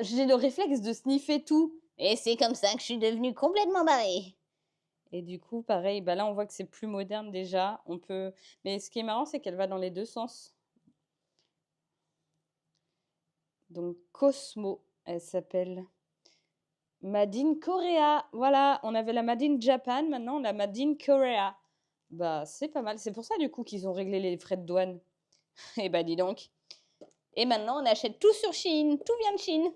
J'ai le réflexe de sniffer tout. Et c'est comme ça que je suis devenue complètement barrée. Et du coup, pareil, bah là, on voit que c'est plus moderne déjà. On peut. Mais ce qui est marrant, c'est qu'elle va dans les deux sens. Donc, Cosmo, elle s'appelle. Made in Korea. Voilà, on avait la Made in Japan, maintenant on a Made in Korea. Bah, c'est pas mal. C'est pour ça, du coup, qu'ils ont réglé les frais de douane. Eh bah, dis donc. Et maintenant, on achète tout sur Chine. Tout vient de Chine.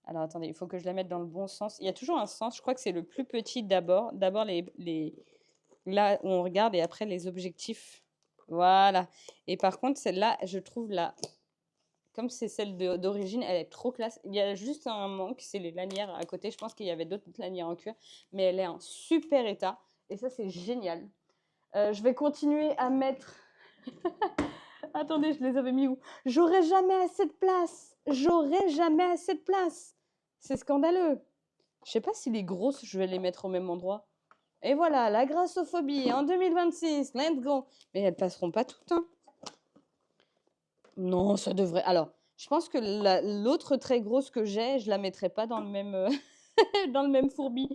Alors, attendez, il faut que je la mette dans le bon sens. Il y a toujours un sens. Je crois que c'est le plus petit d'abord. D'abord, là où on regarde et après les objectifs. Voilà. Et par contre, celle-là, je trouve là, comme c'est celle d'origine, elle est trop classe. Il y a juste un manque, c'est les lanières à côté. Je pense qu'il y avait d'autres lanières en cuir, mais elle est en super état. Et ça, c'est génial. Je vais continuer à mettre... Attendez, je les avais mis où? J'aurai jamais assez de place. J'aurai jamais assez de place. C'est scandaleux. Je sais pas si les grosses, je vais les mettre au même endroit. Et voilà, la grassophobie en 2026. Let's go. Mais elles passeront pas toutes, hein. Non, ça devrait. Alors, je pense que l'autre très grosse que j'ai, je la mettrai pas dans le même, dans le même fourbi.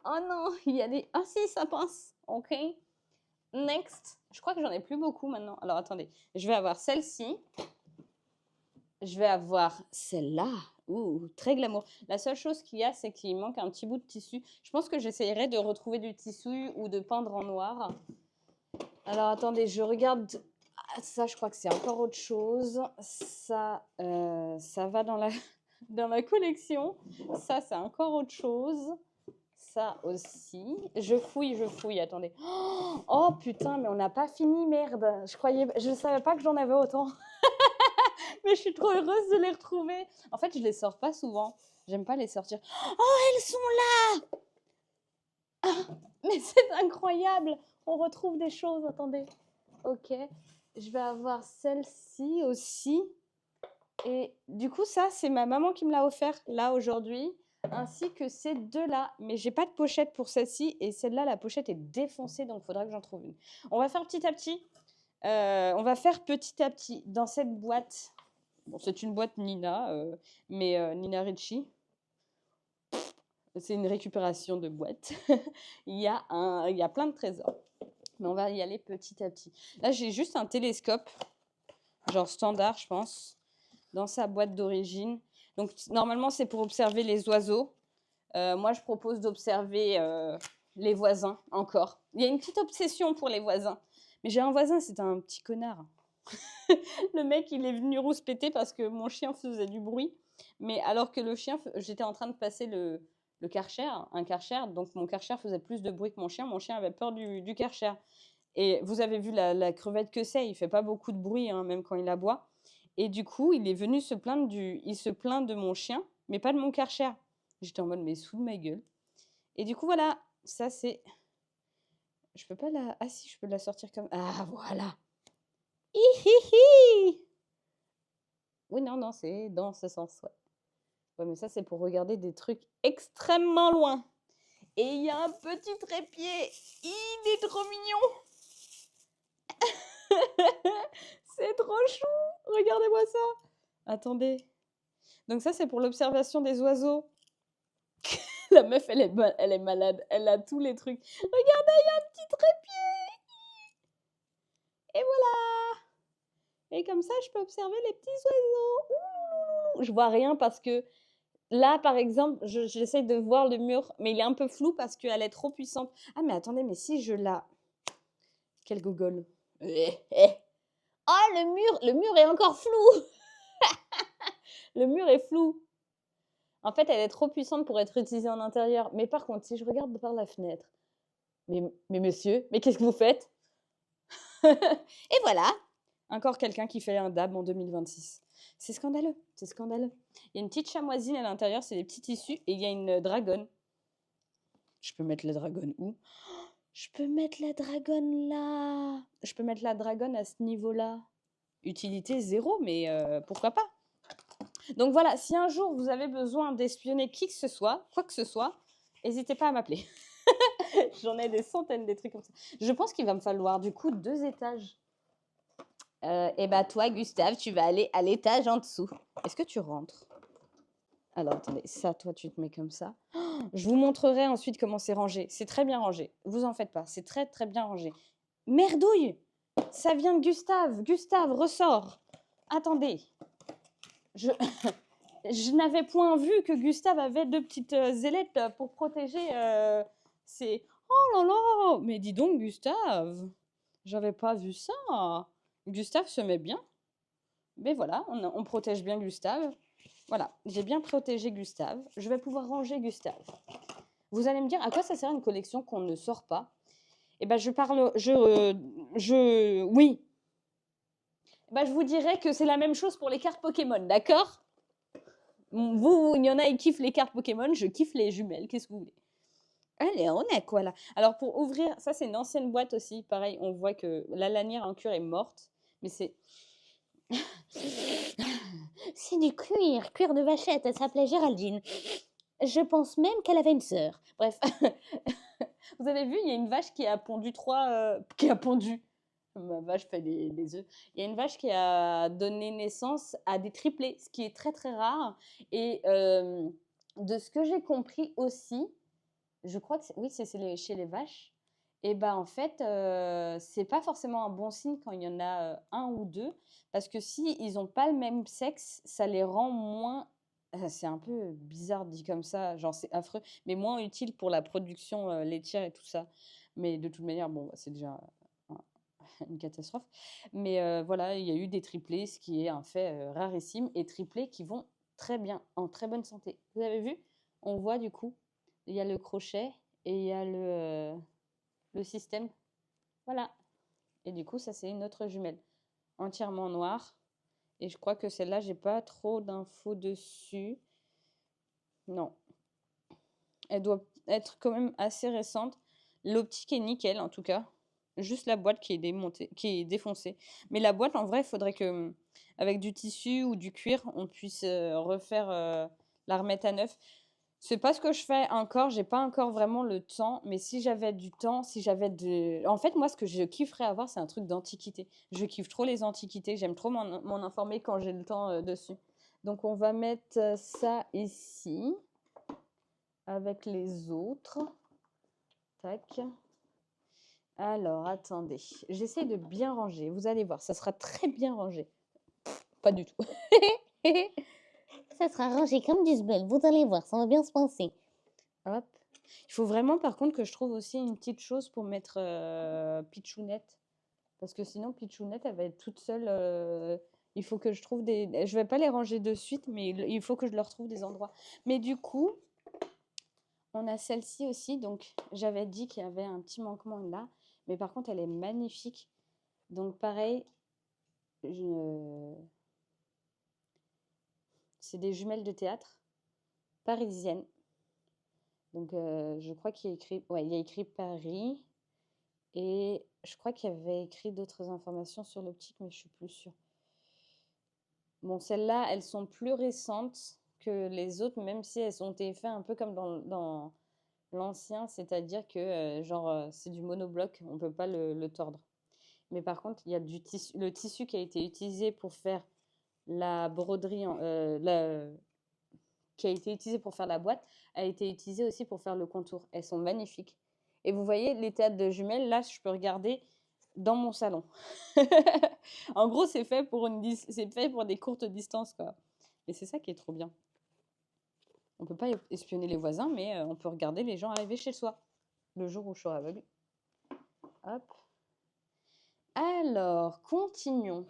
Oh non, il y a des. Ah si, ça passe. Ok. Next. Je crois que j'en ai plus beaucoup maintenant. Alors attendez, je vais avoir celle-ci. Je vais avoir celle-là. Ouh, très glamour. La seule chose qu'il y a, c'est qu'il manque un petit bout de tissu. Je pense que j'essayerai de retrouver du tissu ou de peindre en noir. Alors attendez, je regarde. Ah, ça, je crois que c'est encore autre chose. Ça va dans la, dans la collection. Ça, c'est encore autre chose. Ça aussi. Je fouille. Attendez. Oh putain, mais on n'a pas fini, merde. Je ne savais pas que j'en avais autant. Mais je suis trop heureuse de les retrouver. En fait, je les sors pas souvent. J'aime pas les sortir. Oh, elles sont là. Ah, mais c'est incroyable. On retrouve des choses. Attendez. Ok. Je vais avoir celle-ci aussi. Et du coup, ça, c'est ma maman qui me l'a offert là aujourd'hui, ainsi que ces deux-là. Mais j'ai pas de pochette pour celle-ci et celle-là, la pochette est défoncée, donc il faudra que j'en trouve une. On va faire petit à petit. On va faire petit à petit dans cette boîte. Bon, c'est une boîte Nina, mais Nina Ricci. C'est une récupération de boîte. il y a plein de trésors. Mais on va y aller petit à petit. Là, j'ai juste un télescope, genre standard, je pense, dans sa boîte d'origine. Donc, normalement, c'est pour observer les oiseaux. Moi, je propose d'observer les voisins encore. Il y a une petite obsession pour les voisins. Mais j'ai un voisin, c'est un petit connard. Le mec, il est venu rouspéter parce que mon chien faisait du bruit. Mais alors que le chien, j'étais en train de passer le Karcher, un Karcher. Donc, mon Karcher faisait plus de bruit que mon chien. Mon chien avait peur du Karcher. Et vous avez vu la crevette que c'est, il fait pas beaucoup de bruit, hein, même quand il aboie. Et du coup, il est venu se plaindre il se plaint de mon chien, mais pas de mon Karcher. J'étais en mode, mais sous de ma gueule. Et du coup, voilà, ça c'est... Je peux pas la... Ah si, je peux la sortir comme... Ah, voilà. Hihihi. Oui, non, c'est dans ce sens, ouais. Ouais, mais ça, c'est pour regarder des trucs extrêmement loin. Et il y a un petit trépied. Il est trop mignon. C'est trop chou. Regardez-moi ça. Attendez. Donc ça, c'est pour l'observation des oiseaux. La meuf, elle est malade. Elle a tous les trucs. Regardez, il y a un petit trépied. Et voilà. Et comme ça, je peux observer les petits oiseaux. Ouh, je vois rien parce que là, par exemple, j'essaye de voir le mur, mais il est un peu flou parce qu'elle est trop puissante. Ah, mais attendez, mais si je la... Quel gogol. Oh, le mur est encore flou. Le mur est flou. En fait, elle est trop puissante pour être utilisée en intérieur. Mais par contre, si je regarde par la fenêtre, mais monsieur, mais qu'est-ce que vous faites? Et voilà, encore quelqu'un qui fait un dab en 2026. C'est scandaleux, c'est scandaleux. Il y a une petite chamoisine à l'intérieur, c'est des petits tissus, et il y a une dragonne. Je peux mettre la dragonne où? Je peux mettre la dragonne là. Je peux mettre la dragonne à ce niveau-là. Utilité zéro, mais pourquoi pas. Donc voilà, si un jour vous avez besoin d'espionner qui que ce soit, quoi que ce soit, n'hésitez pas à m'appeler. J'en ai des centaines des trucs comme ça. Je pense qu'il va me falloir du coup 2 étages. Et bah toi, Gustave, tu vas aller à l'étage en dessous. Est-ce que tu rentres? Alors attendez, ça, toi, tu te mets comme ça. Je vous montrerai ensuite comment c'est rangé. C'est très bien rangé. Vous en faites pas. C'est très très bien rangé. Merdouille! Ça vient de Gustave. Gustave, ressort. Attendez. Je, je n'avais point vu que Gustave avait 2 petites ailettes pour protéger ses... Oh là là! Mais dis donc, Gustave, j'avais pas vu ça. Gustave se met bien. Mais voilà, on protège bien Gustave. Voilà, j'ai bien protégé Gustave. Je vais pouvoir ranger Gustave. Vous allez me dire, à quoi ça sert une collection qu'on ne sort pas? Eh ben, oui. Eh ben, je vous dirais que c'est la même chose pour les cartes Pokémon, d'accord? Vous, il y en a qui kiffent les cartes Pokémon, je kiffe les jumelles, qu'est-ce que vous voulez? Allez, on est quoi là? Alors pour ouvrir, ça c'est une ancienne boîte aussi, pareil, on voit que la lanière en cuir est morte, mais c'est... C'est du cuir de vachette, elle s'appelait Géraldine. Je pense même qu'elle avait une sœur. Bref, vous avez vu, il y a une vache qui a pondu qui a pondu. Ma vache fait des œufs. Il y a une vache qui a donné naissance à des triplés, ce qui est très très rare. Et de ce que j'ai compris aussi, je crois que oui, c'est chez les vaches. Et ben en fait, c'est pas forcément un bon signe quand il y en a un ou deux, parce que si ils ont pas le même sexe, ça les rend moins. C'est un peu bizarre dit comme ça, genre c'est affreux, mais moins utile pour la production laitière et tout ça. Mais de toute manière, bon, c'est déjà une catastrophe. Mais voilà, il y a eu des triplés, ce qui est un fait rarissime, et triplés qui vont très bien, en très bonne santé. Vous avez vu? On voit du coup, il y a le crochet et il y a le système. Voilà. Et du coup, ça c'est une autre jumelle, entièrement noire. Et je crois que celle-là, j'ai pas trop d'infos dessus. Non. Elle doit être quand même assez récente. L'optique est nickel en tout cas. Juste la boîte qui est démontée, qui est défoncée. Mais la boîte, en vrai, il faudrait que, avec du tissu ou du cuir, on puisse refaire la remettre à neuf. C'est pas ce que je fais encore. J'ai pas encore vraiment le temps. Mais si j'avais du temps, si j'avais de... En fait, moi, ce que je kifferais avoir, c'est un truc d'antiquité. Je kiffe trop les antiquités. J'aime trop m'en informer quand j'ai le temps dessus. Donc, on va mettre ça ici avec les autres. Tac. Alors, attendez. J'essaie de bien ranger. Vous allez voir, ça sera très bien rangé. Pas du tout. Ça sera rangé comme du sbel, vous allez voir, ça va bien se passer. Hop. Il faut vraiment, par contre, que je trouve aussi une petite chose pour mettre Pitchounette. Parce que sinon, Pitchounette, elle va être toute seule. Il faut que je trouve des... Je vais pas les ranger de suite, mais il faut que je leur trouve des endroits. Mais du coup, on a celle-ci aussi. Donc, j'avais dit qu'il y avait un petit manquement là. Mais par contre, elle est magnifique. Donc, pareil, c'est des jumelles de théâtre parisiennes. Donc, je crois qu'il y a écrit... Ouais, il y a écrit Paris. Et je crois qu'il y avait écrit d'autres informations sur l'optique, mais je suis plus sûre. Bon, celles-là, elles sont plus récentes que les autres, même si elles ont été faites un peu comme dans l'ancien, c'est-à-dire que c'est du monobloc, on ne peut pas le tordre. Mais par contre, il y a le tissu qui a été utilisé pour faire la broderie, qui a été utilisé pour faire la boîte, a été utilisé aussi pour faire le contour. Elles sont magnifiques. Et vous voyez, les théâtres de jumelles, là, je peux regarder dans mon salon. En gros, c'est fait pour des courtes distances, quoi. Et c'est ça qui est trop bien. On peut pas espionner les voisins, mais on peut regarder les gens arriver chez soi le jour où je serai aveugle. Hop. Alors, continuons.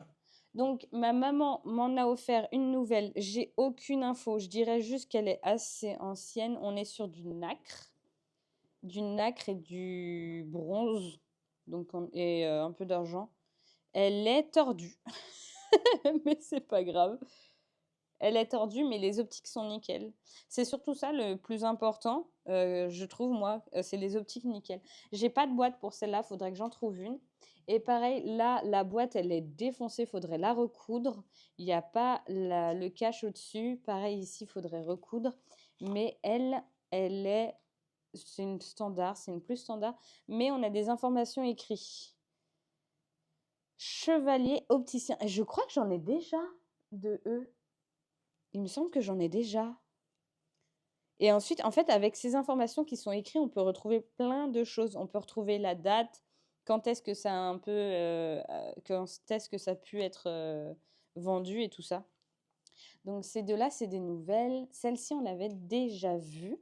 Donc, ma maman m'en a offert une nouvelle. J'ai aucune info. Je dirais juste qu'elle est assez ancienne. On est sur du nacre et du bronze, donc et un peu d'argent. Elle est tordue, mais c'est pas grave. elle est tordue, mais les optiques sont nickel. C'est surtout ça le plus important, je trouve, moi, c'est les optiques nickel. J'ai pas de boîte pour celle-là, faudrait que j'en trouve une. Et pareil, là, la boîte, elle est défoncée, faudrait la recoudre. Il n'y a pas le cache au-dessus. Pareil, ici, faudrait recoudre. Mais elle est, c'est une standard, c'est une plus standard. Mais on a des informations écrites. Chevalier opticien. Je crois que j'en ai déjà de eux. Il me semble que j'en ai déjà. Et ensuite, en fait, avec ces informations qui sont écrites, on peut retrouver plein de choses. On peut retrouver la date, quand est-ce que ça a un peu, quand est-ce que ça a pu être vendu et tout ça. Donc ces deux-là, c'est des nouvelles. Celle-ci, on l'avait déjà vue.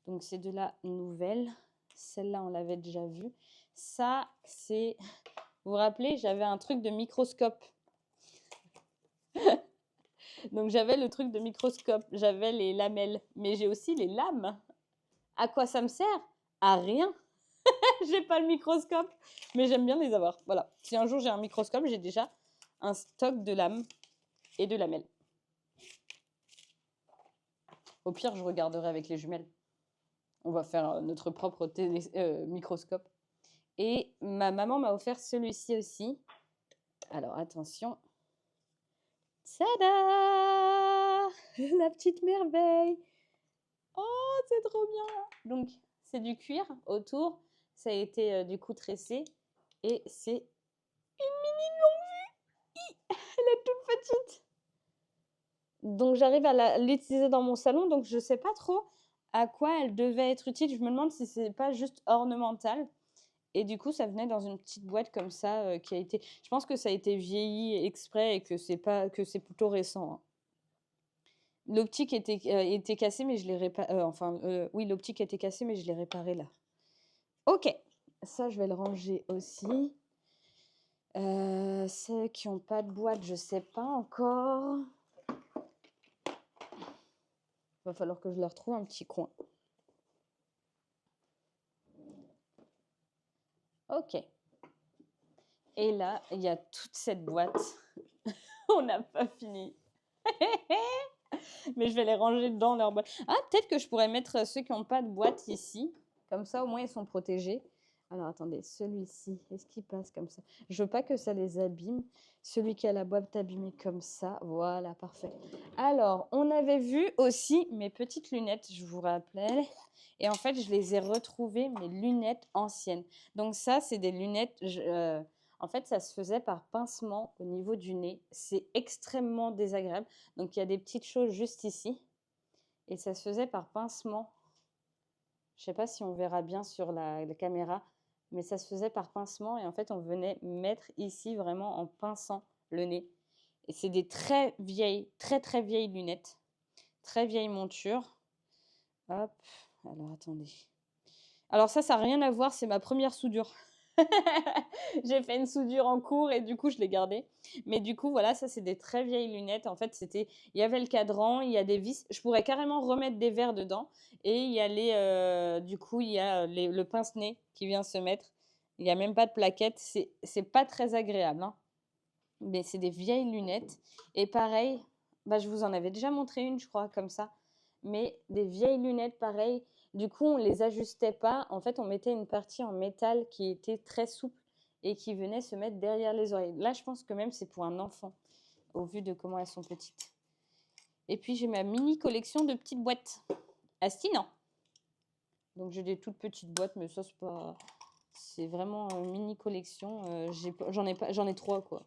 Donc ces deux-là, nouvelles. Celle-là, on l'avait déjà vue. Ça, c'est... Vous vous rappelez, j'avais un truc de microscope. Donc j'avais le truc de microscope, j'avais les lamelles, mais j'ai aussi les lames. À quoi ça me sert? À rien. J'ai pas le microscope, mais j'aime bien les avoir. Voilà. Si un jour j'ai un microscope, j'ai déjà un stock de lames et de lamelles. Au pire, je regarderai avec les jumelles. On va faire notre propre microscope. Et ma maman m'a offert celui-ci aussi. Alors attention. Tada! La petite merveille. Oh, c'est trop bien! Donc, c'est du cuir autour. Ça a été du coup tressé. Et c'est une mini longue vue. Elle est toute petite. Donc, j'arrive à l'utiliser dans mon salon. Donc, je ne sais pas trop à quoi elle devait être utile. Je me demande si c'est pas juste ornemental. Et du coup, ça venait dans une petite boîte comme ça qui a été... Je pense que ça a été vieilli exprès et que c'est plutôt récent. Hein. L'optique était cassée, mais je l'ai réparée. Oui, l'optique était cassée, mais je l'ai réparée là. Ok, ça, je vais le ranger aussi. Ceux qui n'ont pas de boîte, je ne sais pas encore. Il va falloir que je leur trouve un petit coin. Ok. Et là, il y a toute cette boîte. On n'a pas fini. Mais je vais les ranger dans leur boîte. Ah, peut-être que je pourrais mettre ceux qui n'ont pas de boîte ici. Comme ça, au moins, ils sont protégés. Alors, attendez, celui-ci, est-ce qu'il passe comme ça? Je veux pas que ça les abîme. Celui qui a la boîte abîmée comme ça. Voilà, parfait. Alors, on avait vu aussi mes petites lunettes, je vous rappelle. Et en fait, je les ai retrouvées, mes lunettes anciennes. Donc ça, c'est des lunettes... En fait, ça se faisait par pincement au niveau du nez. C'est extrêmement désagréable. Donc, il y a des petites choses juste ici. Et ça se faisait par pincement. Je ne sais pas si on verra bien sur la caméra, mais ça se faisait par pincement. Et en fait, on venait mettre ici vraiment en pinçant le nez. Et c'est des très vieilles, très très vieilles lunettes. Très vieille monture. Hop, alors attendez. Alors ça n'a rien à voir, c'est ma première soudure. J'ai fait une soudure en cours et du coup, je l'ai gardée. Mais du coup, voilà, ça, c'est des très vieilles lunettes. En fait, il y avait le cadran, il y a des vis. Je pourrais carrément remettre des verres dedans. Et il y a le pince-nez qui vient se mettre. Il n'y a même pas de plaquette. C'est pas très agréable. Hein. Mais c'est des vieilles lunettes. Et pareil, bah, je vous en avais déjà montré une, je crois, comme ça. Mais des vieilles lunettes, pareil. Du coup, on ne les ajustait pas. En fait, on mettait une partie en métal qui était très souple et qui venait se mettre derrière les oreilles. Là, je pense que même c'est pour un enfant, au vu de comment elles sont petites. Et puis, j'ai ma mini collection de petites boîtes. Asti, non. Donc, j'ai des toutes petites boîtes, mais ça, c'est vraiment une mini collection. J'en ai 3, quoi.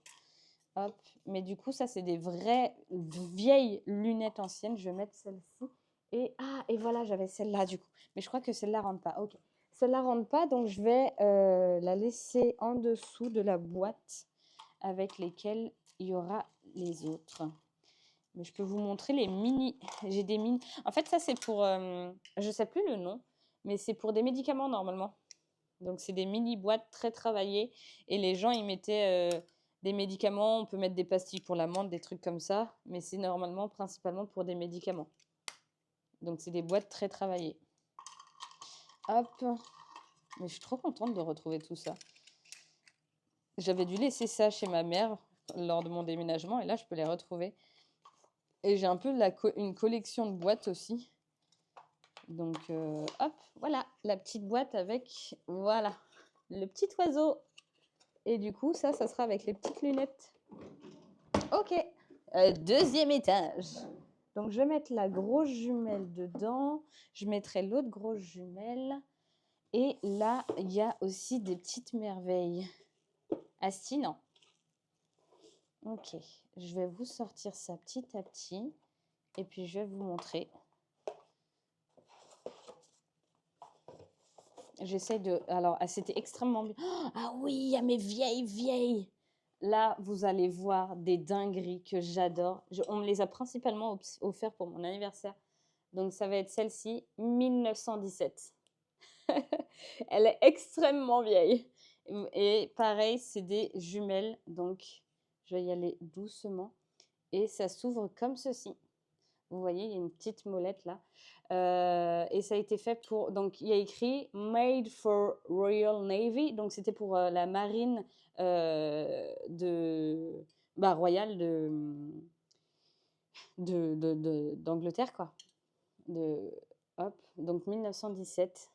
Hop. Mais du coup, ça, c'est des vraies vieilles lunettes anciennes. Je vais mettre celle-ci. Et voilà, j'avais celle-là, du coup. Mais je crois que celle-là rentre pas. Ok. Celle-là rentre pas, donc je vais la laisser en dessous de la boîte avec lesquelles il y aura les autres. Mais je peux vous montrer les mini. J'ai des mini. En fait, ça, c'est pour... je sais plus le nom, mais c'est pour des médicaments, normalement. Donc, c'est des mini boîtes très travaillées. Et les gens, ils mettaient des médicaments. On peut mettre des pastilles pour la menthe, des trucs comme ça. Mais c'est normalement, principalement pour des médicaments. Donc, c'est des boîtes très travaillées. Hop. Mais je suis trop contente de retrouver tout ça. J'avais dû laisser ça chez ma mère lors de mon déménagement. Et là, je peux les retrouver. Et j'ai un peu une collection de boîtes aussi. Donc, hop, voilà, la petite boîte avec, voilà, le petit oiseau. Et du coup, ça sera avec les petites lunettes. Ok, deuxième étage. Donc, je vais mettre la grosse jumelle dedans. Je mettrai l'autre grosse jumelle. Et là, il y a aussi des petites merveilles. Asti, non. Ok, je vais vous sortir ça petit à petit. Et puis, je vais vous montrer. J'essaie de... Alors, c'était extrêmement bien. Ah oui, il y a mes vieilles. Là, vous allez voir des dingueries que j'adore. On me les a principalement offertes pour mon anniversaire. Donc, ça va être celle-ci, 1917. Elle est extrêmement vieille. Et pareil, c'est des jumelles. Donc, je vais y aller doucement. Et ça s'ouvre comme ceci. Vous voyez, il y a une petite molette là. Et ça a été fait pour... Donc, il y a écrit « Made for Royal Navy ». Donc, c'était pour la marine royale d'Angleterre, quoi. Hop, donc 1917.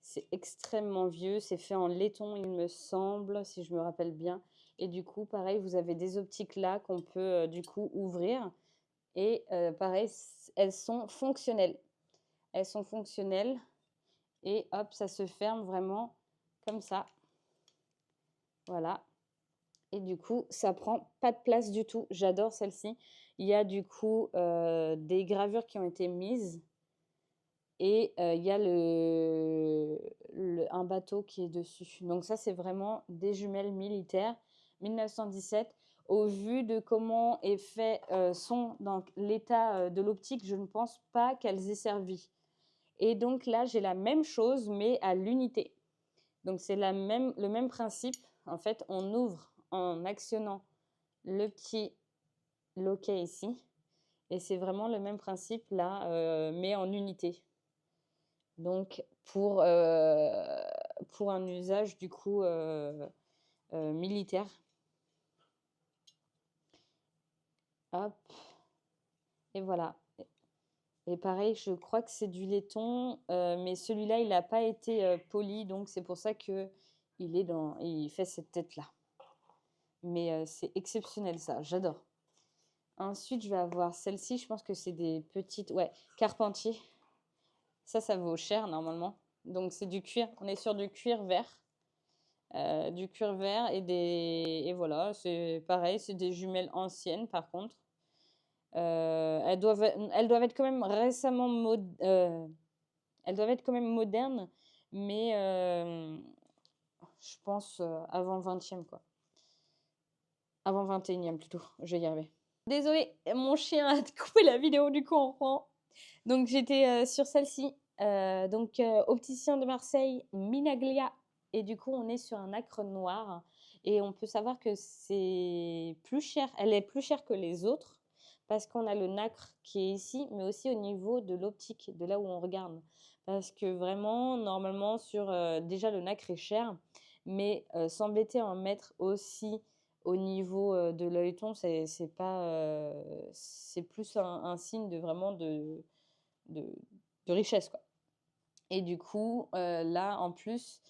C'est extrêmement vieux. C'est fait en laiton, il me semble, si je me rappelle bien. Et du coup, pareil, vous avez des optiques là qu'on peut du coup ouvrir. Et pareil, elles sont fonctionnelles. Elles sont fonctionnelles. Et hop, ça se ferme vraiment comme ça. Voilà. Et du coup, ça prend pas de place du tout. J'adore celle-ci. Il y a du coup des gravures qui ont été mises. Et il y a un bateau qui est dessus. Donc ça, c'est vraiment des jumelles militaires. 1917. Au vu de comment est fait, sont dans l'état de l'optique, je ne pense pas qu'elles aient servi. Et donc là, j'ai la même chose, mais à l'unité. Donc c'est le même principe. En fait, on ouvre en actionnant le petit loquet ici. Et c'est vraiment le même principe là, mais en unité. Donc pour un usage du coup militaire. Hop. Et voilà. Et pareil, je crois que c'est du laiton, mais celui-là, il n'a pas été poli, donc c'est pour ça que il fait cette tête-là. Mais c'est exceptionnel ça, j'adore. Ensuite, je vais avoir celle-ci, je pense que c'est des petites... Ouais, Carpentier. Ça vaut cher normalement. Donc c'est du cuir, on est sur du cuir vert. Du cuir vert et voilà, c'est pareil, c'est des jumelles anciennes par contre. Elles doivent être quand même elles doivent être quand même modernes, mais je pense avant 20e quoi. Avant 21e plutôt, je vais y arriver. Désolée, mon chien a coupé la vidéo du coup on reprend. Donc j'étais sur celle-ci, opticien de Marseille, Minaglia. Et du coup, on est sur un acre noir. Et on peut savoir que c'est plus cher. Elle est plus chère que les autres parce qu'on a le nacre qui est ici, mais aussi au niveau de l'optique, de là où on regarde. Parce que vraiment, normalement, déjà le nacre est cher, mais s'embêter à en mettre aussi au niveau de l'œilleton, c'est plus un signe de vraiment de richesse, quoi. Et du coup, là, en plus,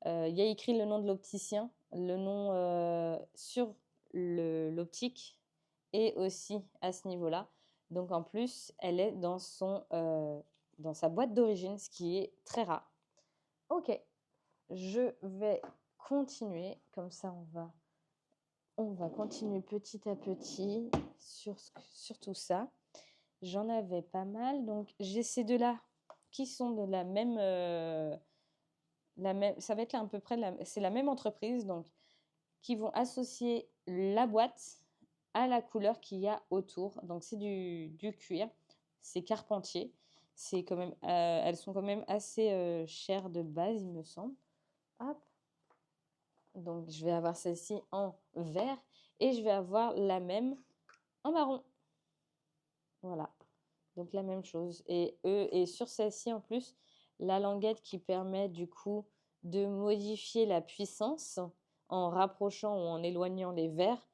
il y a écrit le nom de l'opticien, le nom sur l'optique et aussi à ce niveau-là. Donc, en plus, elle est dans sa boîte d'origine, ce qui est très rare. Ok, je vais continuer. Comme ça, on va continuer petit à petit sur tout ça. J'en avais pas mal. Donc, j'ai ces deux-là qui sont de la même... ça va être là à peu près... C'est la même entreprise, donc, qui vont associer la boîte à la couleur qu'il y a autour. Donc, c'est du cuir. C'est Carpentier. C'est quand même, elles sont quand même assez chères de base, il me semble. Hop. Donc, je vais avoir celle-ci en vert et je vais avoir la même en marron. Voilà. Donc la même chose. Et sur celle-ci en plus, la languette qui permet du coup de modifier la puissance en rapprochant ou en éloignant les verres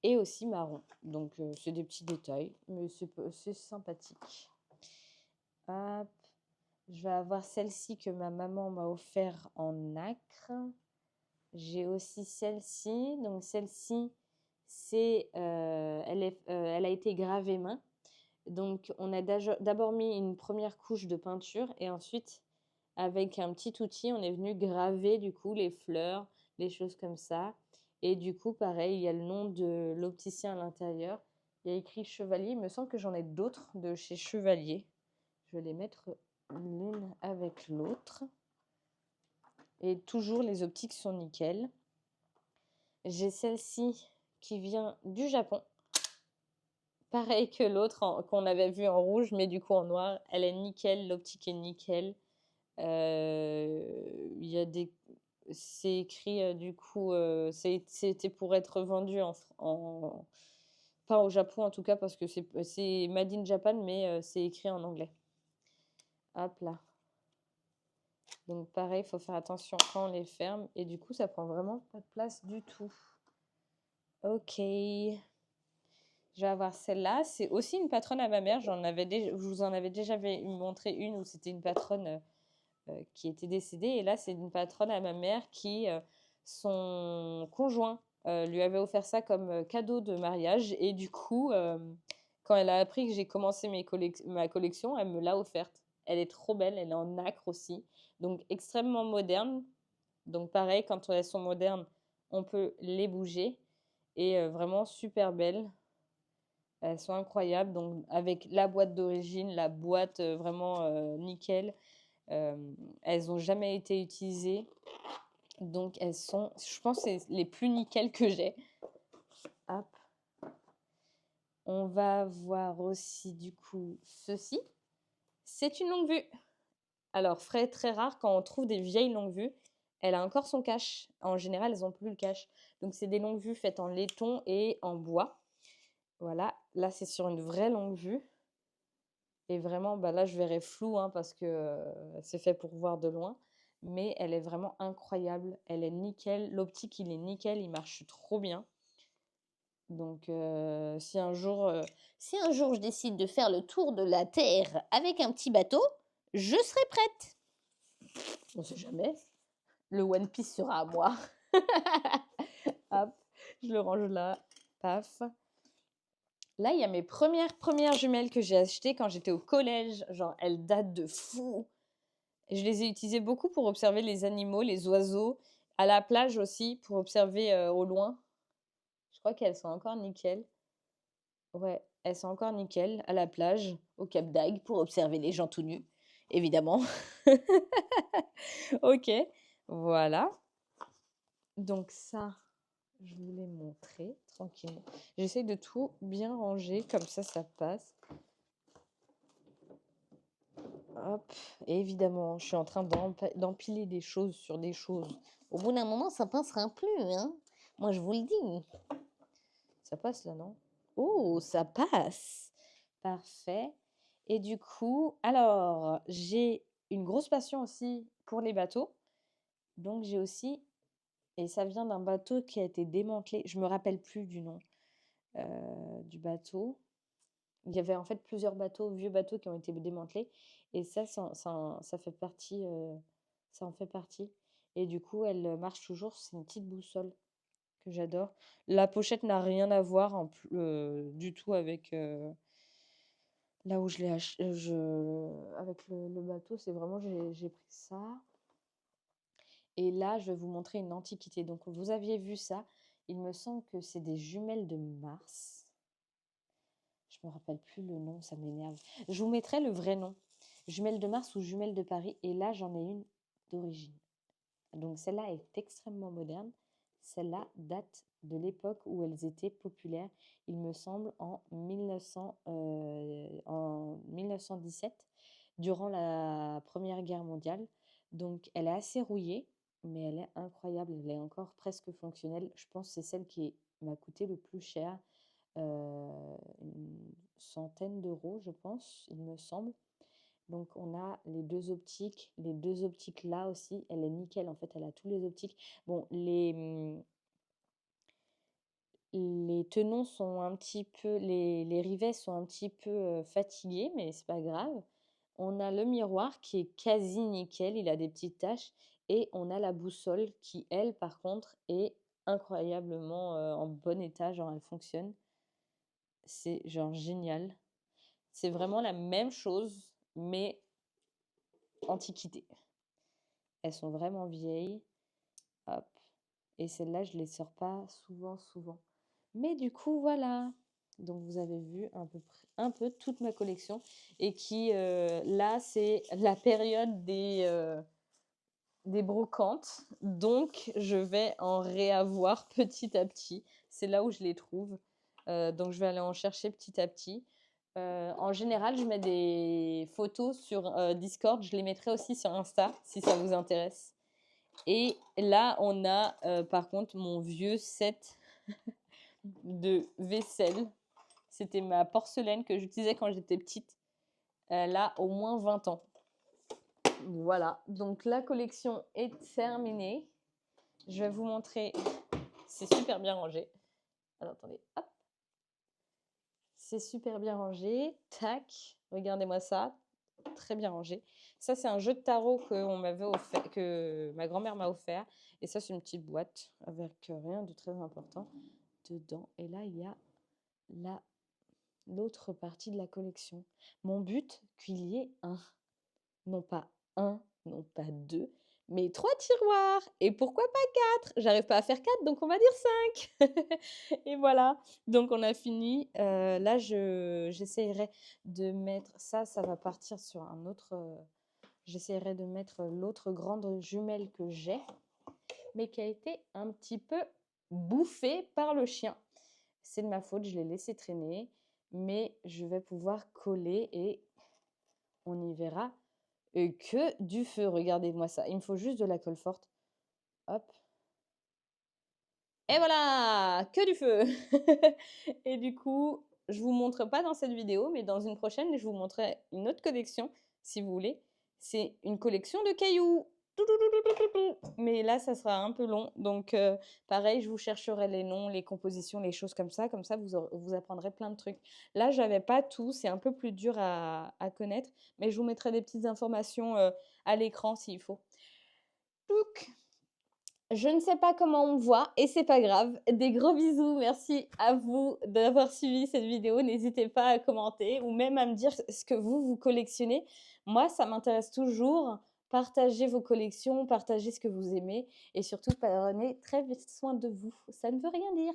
et aussi marron. Donc, c'est des petits détails, mais c'est sympathique. Hop. Je vais avoir celle-ci que ma maman m'a offert en nacre. J'ai aussi celle-ci. Donc, celle-ci, elle a été gravée main. Donc, on a d'abord mis une première couche de peinture et ensuite, avec un petit outil, on est venu graver du coup les fleurs, les choses comme ça. Et du coup, pareil, il y a le nom de l'opticien à l'intérieur. Il y a écrit Chevalier. Il me semble que j'en ai d'autres de chez Chevalier. Je vais les mettre l'une avec l'autre. Et toujours, les optiques sont nickel. J'ai celle-ci qui vient du Japon. Pareil que l'autre qu'on avait vu en rouge, mais du coup en noir. Elle est nickel, l'optique est nickel. Il y a des... C'est écrit, du coup, c'était pour être vendu pas au Japon en tout cas, parce que c'est Made in Japan, mais c'est écrit en anglais. Hop là. Donc pareil, il faut faire attention quand on les ferme. Et du coup, ça prend vraiment pas de place du tout. Ok. Je vais avoir celle-là. C'est aussi une patronne à ma mère. Je vous en avais déjà montré une où c'était une patronne qui était décédée. Et là, c'est une patronne à ma mère qui, son conjoint, lui avait offert ça comme cadeau de mariage. Et du coup, quand elle a appris que j'ai commencé ma collection, elle me l'a offerte. Elle est trop belle. Elle est en nacre aussi. Donc, extrêmement moderne. Donc, pareil, quand elles sont modernes, on peut les bouger. Et vraiment super belles. Elles sont incroyables. Donc, avec la boîte d'origine, la boîte vraiment nickel. Elles n'ont jamais été utilisées. Donc, elles sont, je pense, c'est les plus nickel que j'ai. Hop. On va voir aussi, du coup, ceci. C'est une longue vue. Alors, très rare quand on trouve des vieilles longues vues. Elle a encore son cache. En général, elles n'ont plus le cache. Donc, c'est des longues vues faites en laiton et en bois. Voilà. Là, c'est sur une vraie longue vue. Et vraiment, bah là, je verrai flou hein, parce que c'est fait pour voir de loin. Mais elle est vraiment incroyable. Elle est nickel. L'optique, il est nickel. Il marche trop bien. Donc, si un jour je décide de faire le tour de la Terre avec un petit bateau, je serai prête. on ne sait jamais. Le One Piece sera à moi. Hop, je le range là. Paf. Là, il y a mes premières jumelles que j'ai achetées quand j'étais au collège. Genre, elles datent de fou. Et je les ai utilisées beaucoup pour observer les animaux, les oiseaux. À la plage aussi, pour observer au loin. Je crois qu'elles sont encore nickel. Ouais, elles sont encore nickel à la plage, au Cap d'Agde, pour observer les gens tout nus, évidemment. Ok, voilà. Donc ça, je vous l'ai montré tranquillement. J'essaie de tout bien ranger, comme ça passe. Hop, et évidemment, je suis en train d'empiler des choses sur des choses. Au bout d'un moment, ça passera plus, hein. Moi, je vous le dis. Ça passe là, non? Oh, ça passe! Parfait. Et du coup, alors, j'ai une grosse passion aussi pour les bateaux. Donc, j'ai aussi, et ça vient d'un bateau qui a été démantelé. Je me rappelle plus du nom du bateau. Il y avait en fait plusieurs bateaux, vieux bateaux qui ont été démantelés. Et ça fait partie, ça en fait partie. Et du coup, elle marche toujours. C'est une petite boussole que j'adore. La pochette n'a rien à voir du tout avec là où je l'ai acheté. Avec le bateau, c'est vraiment, j'ai pris ça. Et là, je vais vous montrer une antiquité. Donc, vous aviez vu ça. Il me semble que c'est des jumelles de Mars. Je me rappelle plus le nom, ça m'énerve. Je vous mettrai le vrai nom. Jumelles de Mars ou jumelles de Paris. Et là, j'en ai une d'origine. Donc, celle-là est extrêmement moderne. Celle-là date de l'époque où elles étaient populaires, il me semble, en 1917, durant la Première Guerre mondiale. Donc, elle est assez rouillée, mais elle est incroyable. Elle est encore presque fonctionnelle. Je pense que c'est celle qui m'a coûté le plus cher. Une centaine d'euros, je pense, il me semble. Donc, on a les deux optiques là aussi, elle est nickel en fait, elle a tous les optiques. Bon, les tenons sont un petit peu, les rivets sont un petit peu fatigués, mais c'est pas grave. On a le miroir qui est quasi nickel, il a des petites taches. Et on a la boussole qui, elle, par contre, est incroyablement en bon état, genre elle fonctionne. C'est genre génial. C'est vraiment la même chose, mais antiquité. Elles sont vraiment vieilles. Hop. Et celles-là, je les sors pas souvent. Mais du coup, voilà. Donc, vous avez vu un peu toute ma collection. Et qui, là, c'est la période des brocantes. Donc, je vais en réavoir petit à petit. C'est là où je les trouve. Donc, je vais aller en chercher petit à petit. En général, je mets des photos sur Discord. Je les mettrai aussi sur Insta si ça vous intéresse. Et là, on a par contre mon vieux set de vaisselle. C'était ma porcelaine que j'utilisais quand j'étais petite. Elle a au moins 20 ans. Voilà, donc la collection est terminée. Je vais vous montrer. C'est super bien rangé. Alors, attendez, hop. C'est super bien rangé. Tac, regardez-moi ça. Très bien rangé. Ça, c'est un jeu de tarot que ma grand-mère m'a offert. Et ça, c'est une petite boîte avec rien de très important dedans. Et là, il y a l'autre partie de la collection. Mon but, qu'il y ait non pas non pas deux, mais 3 tiroirs. Et pourquoi pas 4? J'arrive pas à faire 4, donc on va dire 5. Et voilà, donc on a fini. Là, j'essayerai de mettre ça va partir sur un autre. J'essayerai de mettre l'autre grande jumelle que j'ai, mais qui a été un petit peu bouffée par le chien. C'est de ma faute, je l'ai laissé traîner, mais je vais pouvoir coller et on y verra que du feu. Regardez-moi ça. Il me faut juste de la colle forte. Hop. Et voilà, que du feu. Et du coup, je vous montre pas dans cette vidéo, mais dans une prochaine, je vous montrerai une autre collection, si vous voulez. C'est une collection de cailloux. Mais là, ça sera un peu long. Donc, pareil, je vous chercherai les noms, les compositions, les choses comme ça. Comme ça, vous apprendrez plein de trucs. Là, j'avais pas tout. C'est un peu plus dur à connaître. Mais je vous mettrai des petites informations à l'écran s'il faut. Donc, je ne sais pas comment on me voit et c'est pas grave. Des gros bisous. Merci à vous d'avoir suivi cette vidéo. N'hésitez pas à commenter ou même à me dire ce que vous collectionnez. Moi, ça m'intéresse toujours. Partagez vos collections, partagez ce que vous aimez et surtout prenez très vite soin de vous. Ça ne veut rien dire.